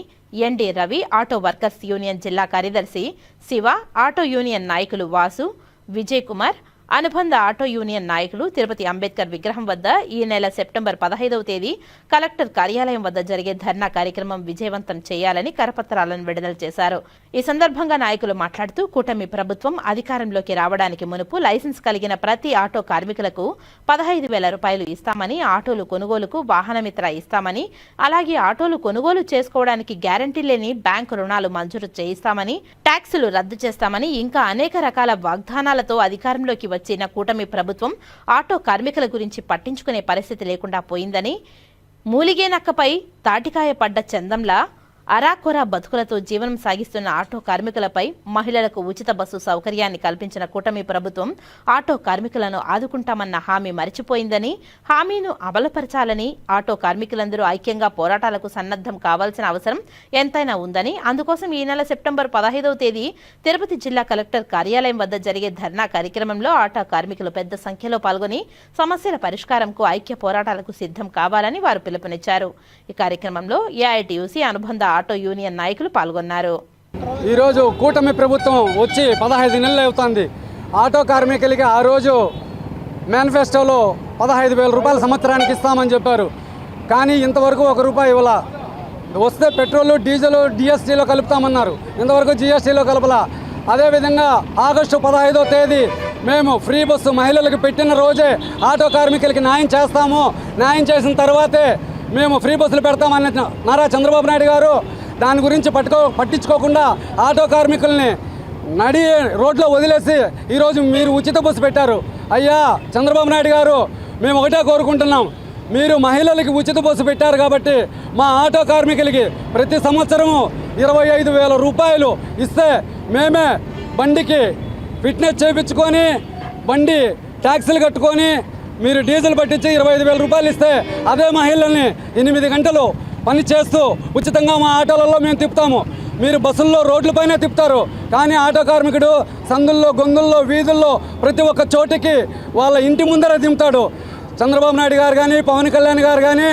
ND Ravi, auto workers union జిల్లా కార్యదర్శి శివ, ఆటో యూనియన్ నాయకులు వాసు, విజయ్ కుమార్, అనుబంధ ఆటో యూనియన్ నాయకులు తిరుపతి అంబేద్కర్ విగ్రహం వద్ద ఈ నెల సెప్టెంబర్ 15వ తేదీ కలెక్టర్ కార్యాలయం వద్ద జరిగే ధర్నా కార్యక్రమం విజయవంతం చేయాలని కరపత్రాలను విడుదల చేశారు. ఈ సందర్భంగా నాయకులు మాట్లాడుతూ కూటమి ప్రభుత్వం అధికారంలోకి రావడానికి మునుపు లైసెన్స్ కలిగిన ప్రతి ఆటో కార్మికులకు 15,000 రూపాయలు ఇస్తామని, ఆటోలు కొనుగోలుకు వాహనమిత్ర ఇస్తామని, అలాగే ఆటోలు కొనుగోలు చేసుకోవడానికి గ్యారంటీ లేని బ్యాంకు రుణాలు మంజూరు చేయిస్తామని, ట్యాక్సులు రద్దు చేస్తామని, ఇంకా అనేక రకాల వాగ్దానాలతో అధికారంలోకి వచ్చిన కూటమి ప్రభుత్వం ఆటో కార్మికుల గురించి పట్టించుకునే పరిస్థితి లేకుండా పోయిందని, మూలిగే నక్కపై తాటికాయ పడ్డ చందంలా అరాకొరా బతుకులతో జీవనం సాగిస్తున్న ఆటో కార్మికులపై మహిళలకు ఉచిత బస్సు సౌకర్యాన్ని కల్పించిన కూటమి ప్రభుత్వం ఆటో కార్మికులను ఆదుకుంటామన్న హామీ మరిచిపోయిందని, హామీను అమలుపరచాలని ఆటో కార్మికులందరూ ఐక్యంగా పోరాటాలకు సన్నద్ధం కావాల్సిన అవసరం ఎంతైనా ఉందని, అందుకోసం ఈ నెల సెప్టెంబర్ 15వ తేదీ తిరుపతి జిల్లా కలెక్టర్ కార్యాలయం వద్ద జరిగే ధర్నా కార్యక్రమంలో ఆటో కార్మికులు పెద్ద సంఖ్యలో పాల్గొని సమస్యల పరిష్కారంకు ఐక్య పోరాటాలకు సిద్ధం కావాలని వారు పిలుపునిచ్చారు. ఈ కార్యక్రమంలో ఏఐటియుసి అనుబంధ ఆటో యూనియన్ నాయకులు పాల్గొన్నారు. ఈరోజు కూటమి ప్రభుత్వం వచ్చి 15 నెలలు అవుతుంది. ఆటో కార్మికులకి ఆ రోజు మేనిఫెస్టోలో 15,000 రూపాయలు సంవత్సరానికి ఇస్తామని చెప్పారు. కానీ ఇంతవరకు ₹1 ఇవ్వాల. వస్తే పెట్రోల్, డీజిల్, డిఎస్టీలో కలుపుతామన్నారు. ఇంతవరకు జిఎస్టీలో కలపలా. అదేవిధంగా ఆగస్టు 15వ తేదీ మేము ఫ్రీ బస్సు మహిళలకు పెట్టిన రోజే ఆటో కార్మికులకి న్యాయం చేస్తాము, న్యాయం చేసిన తర్వాతే మేము ఫ్రీ బస్సులు పెడతామని నారా చంద్రబాబు నాయుడు గారు దాని గురించి పట్టించుకోకుండా ఆటో కార్మికుల్ని నడి రోడ్లో వదిలేసి ఈరోజు మీరు ఉచిత బస్సు పెట్టారు. అయ్యా చంద్రబాబు నాయుడు గారు, మేము ఒకటే కోరుకుంటున్నాం, మీరు మహిళలకి ఉచిత బస్సు పెట్టారు కాబట్టి మా ఆటో కార్మికులకి ప్రతి సంవత్సరము 25,000 రూపాయలు ఇస్తే మేమే బండికి ఫిట్నెస్ చేయించుకొని బండి ట్యాక్సీలు కట్టుకొని మీరు డీజిల్ పట్టించి 25,000 రూపాయలు ఇస్తే అదే మహిళల్ని 8 గంటలు పని చేస్తూ ఉచితంగా మా ఆటోలలో మేము తిప్పుతాము. మీరు బస్సుల్లో రోడ్లపైనే తిప్పుతారు, కానీ ఆటో కార్మికుడు సందుల్లో గొంతుల్లో వీధుల్లో ప్రతి ఒక్క చోటికి వాళ్ళ ఇంటి ముందర దింపుతాడు. చంద్రబాబు నాయుడు గారు కానీ, పవన్ కళ్యాణ్ గారు కానీ,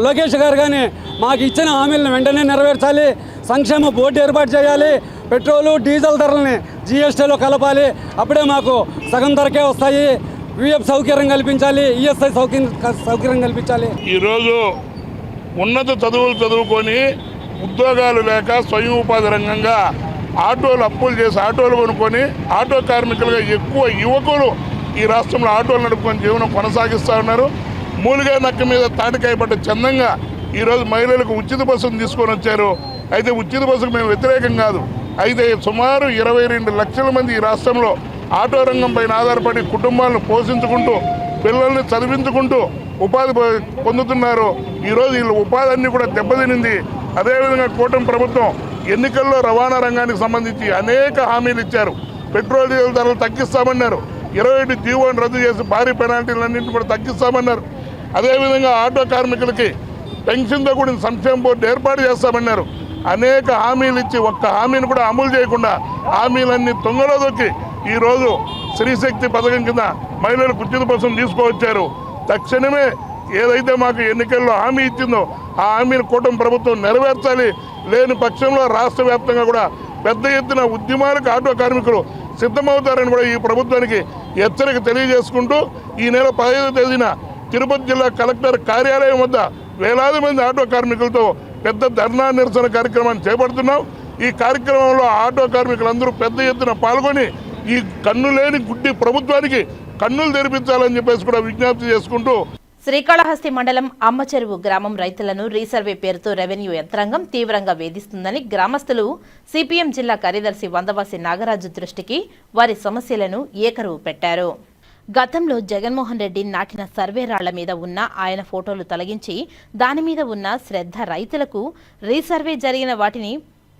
లోకేష్ గారు కానీ మాకు ఇచ్చిన హామీలను వెంటనే నెరవేర్చాలి. సంక్షేమ బోర్డు ఏర్పాటు చేయాలి. పెట్రోలు డీజిల్ ధరలని జీఎస్టీలో కలపాలి. అప్పుడే మాకు సగం ధరకే వస్తాయి. విఎఫ్ సౌకర్యం కల్పించాలి. ఈఎస్ఐ సౌకర్యం కల్పించాలి. ఈరోజు ఉన్నత చదువులు చదువుకొని ఉద్యోగాలు లేక స్వయం ఉపాధి రంగంగా ఆటోలు అప్పులు చేసి ఆటోలు కొనుక్కొని ఆటో కార్మికులుగా ఎక్కువ యువకులు ఈ రాష్ట్రంలో ఆటోలు నడుపుకొని జీవనం కొనసాగిస్తూ ఉన్నారు. మూలిగా నక్క మీద తాటికాయ పడ్డ చందంగా ఈరోజు మహిళలకు ఉచిత బస్సును తీసుకొని వచ్చారు. అయితే ఉచిత బస్సుకు మేము వ్యతిరేకం కాదు. అయితే సుమారు 22 లక్షల మంది ఈ రాష్ట్రంలో ఆటో రంగం పైన ఆధారపడి కుటుంబాలను పోషించుకుంటూ పిల్లల్ని చదివించుకుంటూ ఉపాధి పొందుతున్నారు. ఈరోజు వీళ్ళ ఉపాధి అన్నీ కూడా దెబ్బతినింది. అదేవిధంగా కూటమి ప్రభుత్వం ఎన్నికల్లో రవాణా రంగానికి సంబంధించి అనేక హామీలు ఇచ్చారు. పెట్రోల్ డీజిల్ ధరలు తగ్గిస్తామన్నారు. 27 జీవోను రద్దు చేసి భారీ పెనాల్టీలన్నింటినీ కూడా తగ్గిస్తామన్నారు. అదేవిధంగా ఆటో కార్మికులకి పెన్షన్తో కూడిన సంక్షేమ బోర్డు ఏర్పాటు చేస్తామన్నారు. అనేక హామీలు ఇచ్చి ఒక్క హామీని కూడా అమలు చేయకుండా హామీలన్నీ తొంగలో దొక్కి ఈరోజు స్త్రీశక్తి పథకం కింద మహిళలకు ఉచిత బస్సును తీసుకువచ్చారు. తక్షణమే ఏదైతే మాకు ఎన్నికల్లో హామీ ఇచ్చిందో ఆ హామీని కూటమి ప్రభుత్వం నెరవేర్చాలి. లేని పక్షంలో రాష్ట్ర వ్యాప్తంగా కూడా పెద్ద ఎత్తున ఉద్యమాలకు ఆటో కార్మికులు సిద్ధమవుతారని కూడా ఈ ప్రభుత్వానికి హెచ్చరిక తెలియజేసుకుంటూ ఈ నెల 15వ తేదీన తిరుపతి జిల్లా కలెక్టర్ కార్యాలయం వద్ద వేలాది మంది ఆటో కార్మికులతో పెద్ద ధర్నా నిరసన కార్యక్రమాన్ని చేపడుతున్నాం. ఈ కార్యక్రమంలో ఆటో కార్మికులందరూ పెద్ద ఎత్తున పాల్గొని ఈ కన్నులేని గుడ్డి ప్రభుత్వానికి కన్నులు తెరిపించాలని చెప్పేసి కూడా విజ్ఞప్తి చేసుకుంటూ శ్రీకాళహస్తి మండలం అమ్మచెరువు గ్రామం రైతులను రీసర్వే పేరుతో రెవెన్యూ యంత్రాంగం తీవ్రంగా వేధిస్తుందని గ్రామస్తులు సిపిఎం జిల్లా కార్యదర్శి వందవాసి నాగరాజు దృష్టికి వారి సమస్యలను ఏకరువు పెట్టారు. గతంలో జగన్మోహన్ రెడ్డి నాటిన సర్వే రాళ్ల మీద ఉన్న ఆయన ఫోటోలు తొలగించి దాని మీద ఉన్న శ్రద్ధ రైతులకు రీసర్వే జరిగిన వాటిని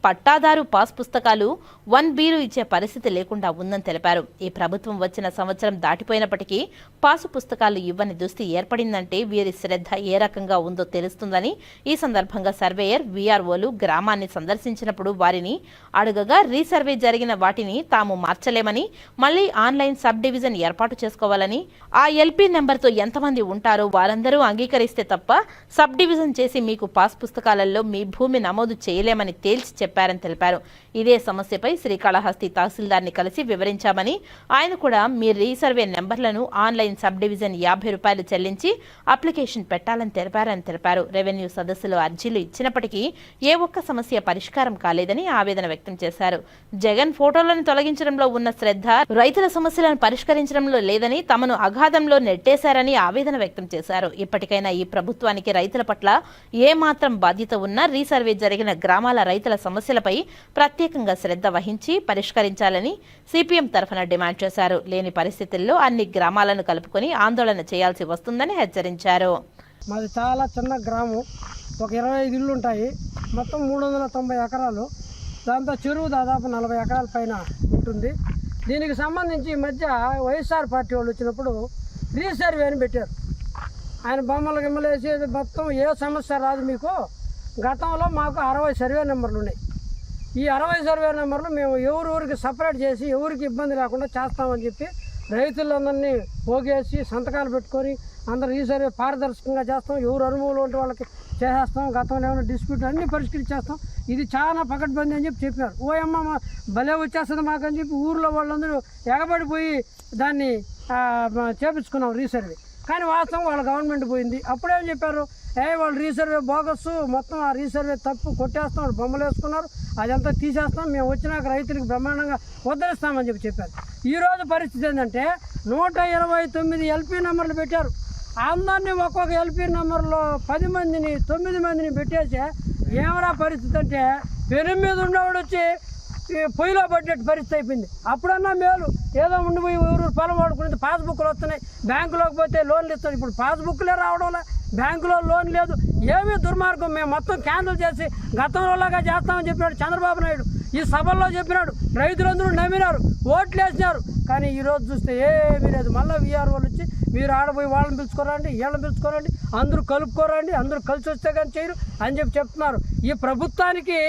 పట్టాదారు పాస్ పుస్తకాలు 1Bలు ఇచ్చే పరిస్థితి లేకుండా ఉందని తెలిపారు. ఈ ప్రభుత్వం వచ్చిన సంవత్సరం దాటిపోయినప్పటికీ పాసు పుస్తకాలు ఇవ్వని దుస్థితి ఏర్పడిందంటే వీరి శ్రద్ధ ఏ రకంగా ఉందో తెలుస్తుందని ఈ సందర్భంగా సర్వేయర్ వీఆర్ఓలు గ్రామాన్ని సందర్శించినప్పుడు వారిని అడుగగా రీసర్వే జరిగిన వాటిని తాము మార్చలేమని మళ్లీ ఆన్లైన్ సబ్ డివిజన్ ఏర్పాటు చేసుకోవాలని ఆ ఎల్పీ నెంబర్తో ఎంతమంది ఉంటారో వారందరూ అంగీకరిస్తే తప్ప సబ్ డివిజన్ చేసి మీకు పాస్ పుస్తకాలలో మీ భూమి నమోదు చేయలేమని తేల్చి చెప్పారని తెలిపారు. ఇదే సమస్యపై శ్రీకాళహస్తి తహసీల్దార్ని కలిసి వివరించామని ఆయన కూడా మీ రీసర్వే నెంబర్లను ఆన్లైన్ సబ్ డివిజన్ 50 రూపాయలు చెల్లించి అప్లికేషన్ పెట్టాలని తెలిపారు. రెవెన్యూ సదస్సులో అర్జీలు ఇచ్చినప్పటికీ ఏ ఒక్క సమస్య పరిష్కారం కాలేదని ఆవేదన వ్యక్తం చేశారు. జగన్ ఫోటోలను తొలగించడంలో ఉన్న శ్రద్ధ రైతుల సమస్యలను పరిష్కరించడంలో లేదని తమను అగాధంలో నెట్టేశారని ఆవేదన వ్యక్తం చేశారు. ఇప్పటికైనా ఈ ప్రభుత్వానికి రైతుల పట్ల ఏమాత్రం బాధ్యత ఉన్నా రీసర్వే జరిగిన గ్రామాల రైతుల సమస్యలపై ప్రత్యేకంగా శ్రద్ధ వహించి పరిష్కరించాలని సిపిఎం తరఫున డిమాండ్ చేశారు. లేని పరిస్థితుల్లో అన్ని గ్రామాలను కలుపుకొని ఆందోళన చేయాల్సి వస్తుందని హెచ్చరించారు. మాది చాలా చిన్న గ్రామం, ఒక 25 ఇళ్ళు ఉంటాయి, మొత్తం 390 ఎకరాలు. దాంతో చెరువు దాదాపు 40 ఎకరాల పైన ఉంటుంది. దీనికి సంబంధించి ఈ మధ్య వైఎస్ఆర్ పార్టీ వాళ్ళు వచ్చినప్పుడు రీసర్వే అని పెట్టారు. ఆయన బొమ్మలు గిమ్మలేసి మొత్తం ఏ సమస్య రాదు మీకు, గతంలో మాకు 60 సర్వే నెంబర్లు ఉన్నాయి. ఈ 60 సర్వే నెంబర్లు మేము ఎవరికి సపరేట్ చేసి ఎవరికి ఇబ్బంది లేకుండా చేస్తామని చెప్పి రైతులందరినీ పోగేసి సంతకాలు పెట్టుకొని అందరూ ఈ సర్వే పారదర్శకంగా చేస్తాం, ఎవరు అనుభవంలో ఉంటే వాళ్ళకి చేసేస్తాం, గతంలో ఏమైనా డిస్ప్యూట్ అన్నీ పరిష్కరించేస్తాం, ఇది చాలా పకడ్బందీ అని చెప్పి చెప్పినారు. ఓయమ్మ భలే వచ్చేస్తుంది మాకని చెప్పి ఊర్లో వాళ్ళందరూ ఎగబడిపోయి దాన్ని చేపించుకున్నాం రీసర్వే. కానీ వాస్తవం వాళ్ళ గవర్నమెంట్ పోయింది. అప్పుడేం చెప్పారు, వాళ్ళు రీసర్వే బోగస్, మొత్తం ఆ రీసర్వే తప్పు, కొట్టేస్తాం, బొమ్మలు వేసుకున్నారు, అదంతా తీసేస్తాం, మేము వచ్చినాక రైతులకు బ్రహ్మాండంగా వదిలిస్తామని చెప్పారు. ఈరోజు పరిస్థితి ఏంటంటే 129 ఎల్పీ నెంబర్లు పెట్టారు. అందరినీ ఒక్కొక్క ఎల్పీ నెంబర్లో 10 మందిని 9 మందిని పెట్టేసి ఏమరా పరిస్థితి అంటే పెను మీద ఉండేవాడు వచ్చి పొయ్యిలో పడ్డట్టు పరిస్థితి అయిపోయింది. అప్పుడన్నా మేలు, ఏదో ఉండిపోయి ఎవరు పొలం వాడుకునేది పాస్బుక్లు వస్తున్నాయి, బ్యాంకులోకి పోతే లోన్లు ఇస్తారు. ఇప్పుడు పాస్బుక్లే రావడంలే, బ్యాంకులో లోన్ లేదు, ఏమీ దుర్మార్గం. మేము మొత్తం క్యాన్సిల్ చేసి గతంలోలాగా చేస్తామని చెప్పాడు చంద్రబాబు నాయుడు. ఈ సభల్లో చెప్పినాడు, రైతులందరూ నమ్మినారు, ఓట్లు వేసినారు. కానీ ఈరోజు చూస్తే ఏమీ లేదు. మళ్ళీ వీఆర్ వాళ్ళు వచ్చి మీరు ఆడపోయి వాళ్ళని పిలుచుకోరండి, వీళ్ళని పిలుచుకోరండి, అందరూ కలుపుకోరండి, అందరూ కలిసి వస్తే కానీ చేయరు అని చెప్తున్నారు. ఈ ప్రభుత్వానికి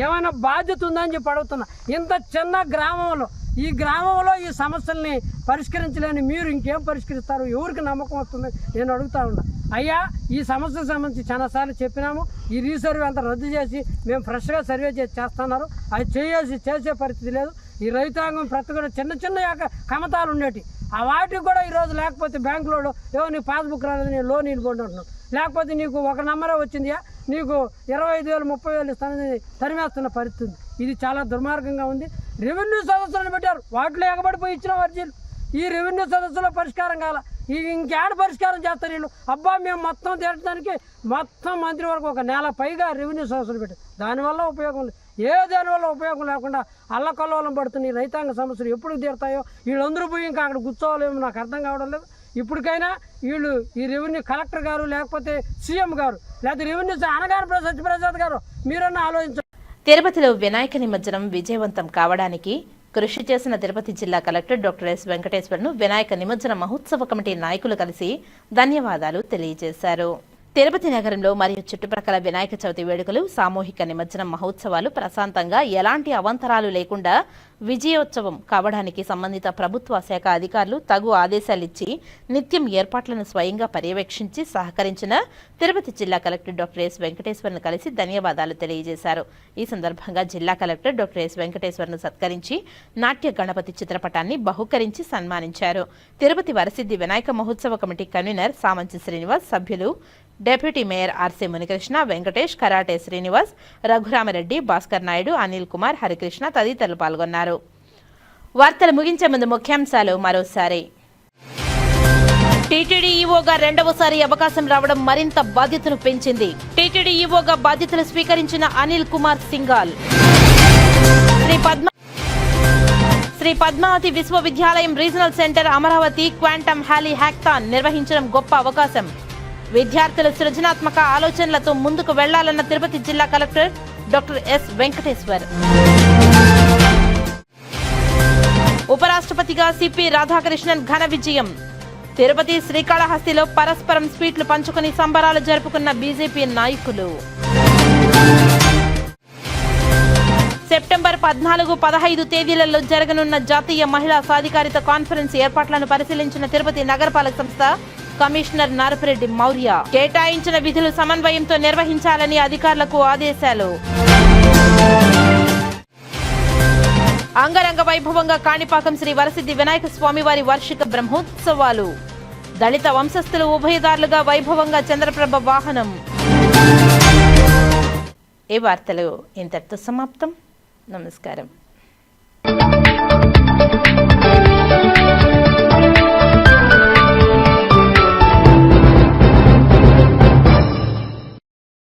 ఏమైనా బాధ్యత ఉందని చెప్పి అడుగుతున్నా. ఇంత చిన్న గ్రామంలో, ఈ గ్రామంలో ఈ సమస్యల్ని పరిష్కరించలేని మీరు ఇంకేం పరిష్కరిస్తారు? ఎవరికి నమ్మకం వస్తుంది? నేను అడుగుతా ఉన్నా. అయ్యా, ఈ సమస్యకు సంబంధించి చాలాసార్లు చెప్పినాము. ఈ రీసర్వే అంతా రద్దు చేసి మేము ఫ్రెష్గా సర్వే చేస్తున్నారు. అది చేసే పరిస్థితి లేదు. ఈ రైతాంగం ప్రతి కూడా చిన్న చిన్న కమతాలు ఉండేటి, ఆ వాటికి కూడా ఈరోజు లేకపోతే బ్యాంకులో ఏవో నీ పాస్బుక్ రాలేదు, నేను లోన్ ఇవ్వండి అంటున్నాను. లేకపోతే నీకు ఒక నెంబరే వచ్చిందియా, నీకు 25,000 30,000 ఇస్తానని తరిమేస్తున్న పరిస్థితి. ఇది చాలా దుర్మార్గంగా ఉంది. రెవెన్యూ సదస్సులను పెట్టారు, వాటిలో ఎగబడిపోయి ఇచ్చిన అర్జీలు. ఈ రెవెన్యూ సదస్సులో పరిష్కారం కాల. ఇంకేడ పరిష్కారం చేస్తారు వీళ్ళు? అబ్బా మేము మొత్తం తీర్చడానికి మొత్తం మంత్రి వరకు ఒక నెల పైగా రెవెన్యూ సదస్సులు పెట్టారు. దానివల్ల ఉపయోగం లేదు. దానివల్ల ఉపయోగం లేకుండా అల్లకల్లోలం పడుతున్న ఈ రైతాంగ సమస్యలు ఎప్పుడు తీరుతాయో? వీళ్ళందరూ పోయి ఇంకా అక్కడ కూర్చోవాలేమో నాకు అర్థం కావడం లేదు. ఇప్పటికైనా వీళ్ళు ఈ రెవెన్యూ కలెక్టర్ గారు, లేకపోతే సీఎం గారు, లేకపోతే రెవెన్యూ అనగానే సత్యప్రసాద్ గారు మీరన్నా ఆలోచించారు. తిరుపతిలో వినాయక నిమజ్జనం విజయవంతం కావడానికి కృషి చేసిన తిరుపతి జిల్లా కలెక్టర్ డాక్టర్ ఎస్ వెంకటేశ్వర్ను వినాయక నిమజ్జన మహోత్సవ కమిటీ నాయకులు కలిసి ధన్యవాదాలు తెలియజేశారు. తిరుపతి నగరంలో మరియు చుట్టుప్రక్కల వినాయక చవితి వేడుకలు, సామూహిక నిమజ్జనం మహోత్సవాలు ప్రశాంతంగా ఎలాంటి అవాంతరాలు లేకుండా విజయోత్సవం కావడానికి సంబంధిత ప్రభుత్వ శాఖ అధికారులు తగు ఆదేశాలిచ్చి నిత్యం ఏర్పాట్లను స్వయంగా పర్యవేక్షించి సహకరించిన తిరుపతి జిల్లా కలెక్టర్ డాక్టర్ ఎస్ వెంకటేశ్వర్ను కలిసి ధన్యవాదాలు తెలియజేశారు. ఈ సందర్భంగా జిల్లా కలెక్టర్ డాక్టర్ ఎస్ వెంకటేశ్వర్ను సత్కరించి నాట్య గణపతి చిత్రపటాన్ని బహుకరించి సన్మానించారు. తిరుపతి వరసిద్ధి వినాయక మహోత్సవ కమిటీ కన్వీనర్ సామంచి శ్రీనివాస్, సభ్యులు deputy mayor RC Munikrishna, Venkatesh, karate Srinivas, Raghurama Reddy, Bhaskar Naidu, Anil Kumar, Harikrishna తదితరులు పాల్గొన్నారు. వార్తలు ముగించే ముందు ముఖ్యాంశాలు మరోసారి. టీటీడీ ఈవోగా రెండవసారి అవకాశం రావడం మరింత బాధ్యతను పెంచింది. టీటీడీ ఈవోగా బాధ్యతలు స్వీకరించిన అనిల్ కుమార్ సింఘాల్. శ్రీ పద్మావతి విశ్వవిద్యాలయం రీజనల్ సెంటర్ అమరావతి క్వాంటమ్ హ్యాలీ హ్యాక్థాన్ నిర్వహించడం గొప్ప అవకాశం. విద్యార్థుల సృజనాత్మక ఆలోచనలతో ముందుకు వెళ్లాలన్న తిరుపతి జిల్లా కలెక్టర్ డాక్టర్ ఎస్ వెంకటేశ్వర్. ఉపరాష్ట్రపతిగా సిపి రాధాకృష్ణన్ ఘన విజయం. తిరుపతి శ్రీకాళహస్తిలో పరస్పరం స్వీట్లు పంచుకుని సంబరాలు జరుపుకున్న బీజేపీ నాయకులు. సెప్టెంబర్ 14, 15 తేదీలలో జరగనున్న జాతీయ మహిళా సాధికారిత కాన్ఫరెన్స్ ఏర్పాట్లను పరిశీలించిన తిరుపతి నగరపాలక సంస్థ కమిషనర్ నారపురెడ్డి మౌర్య. కేటాయించిన విధులు సమన్వయంతో నిర్వహించాలని అధికారులకు ఆదేశాలు. అంగరంగ వైభవంగా కాణిపాకం శ్రీ వరసిద్ధి వినాయక స్వామివారి వార్షిక బ్రహ్మోత్సవాలు. దళిత వంశస్థులు ఉభయదారులుగా వైభవంగా చంద్రప్రభ వాహనం. ఈ వార్తలు ఇంతటితో సమాప్తం. నమస్కారం.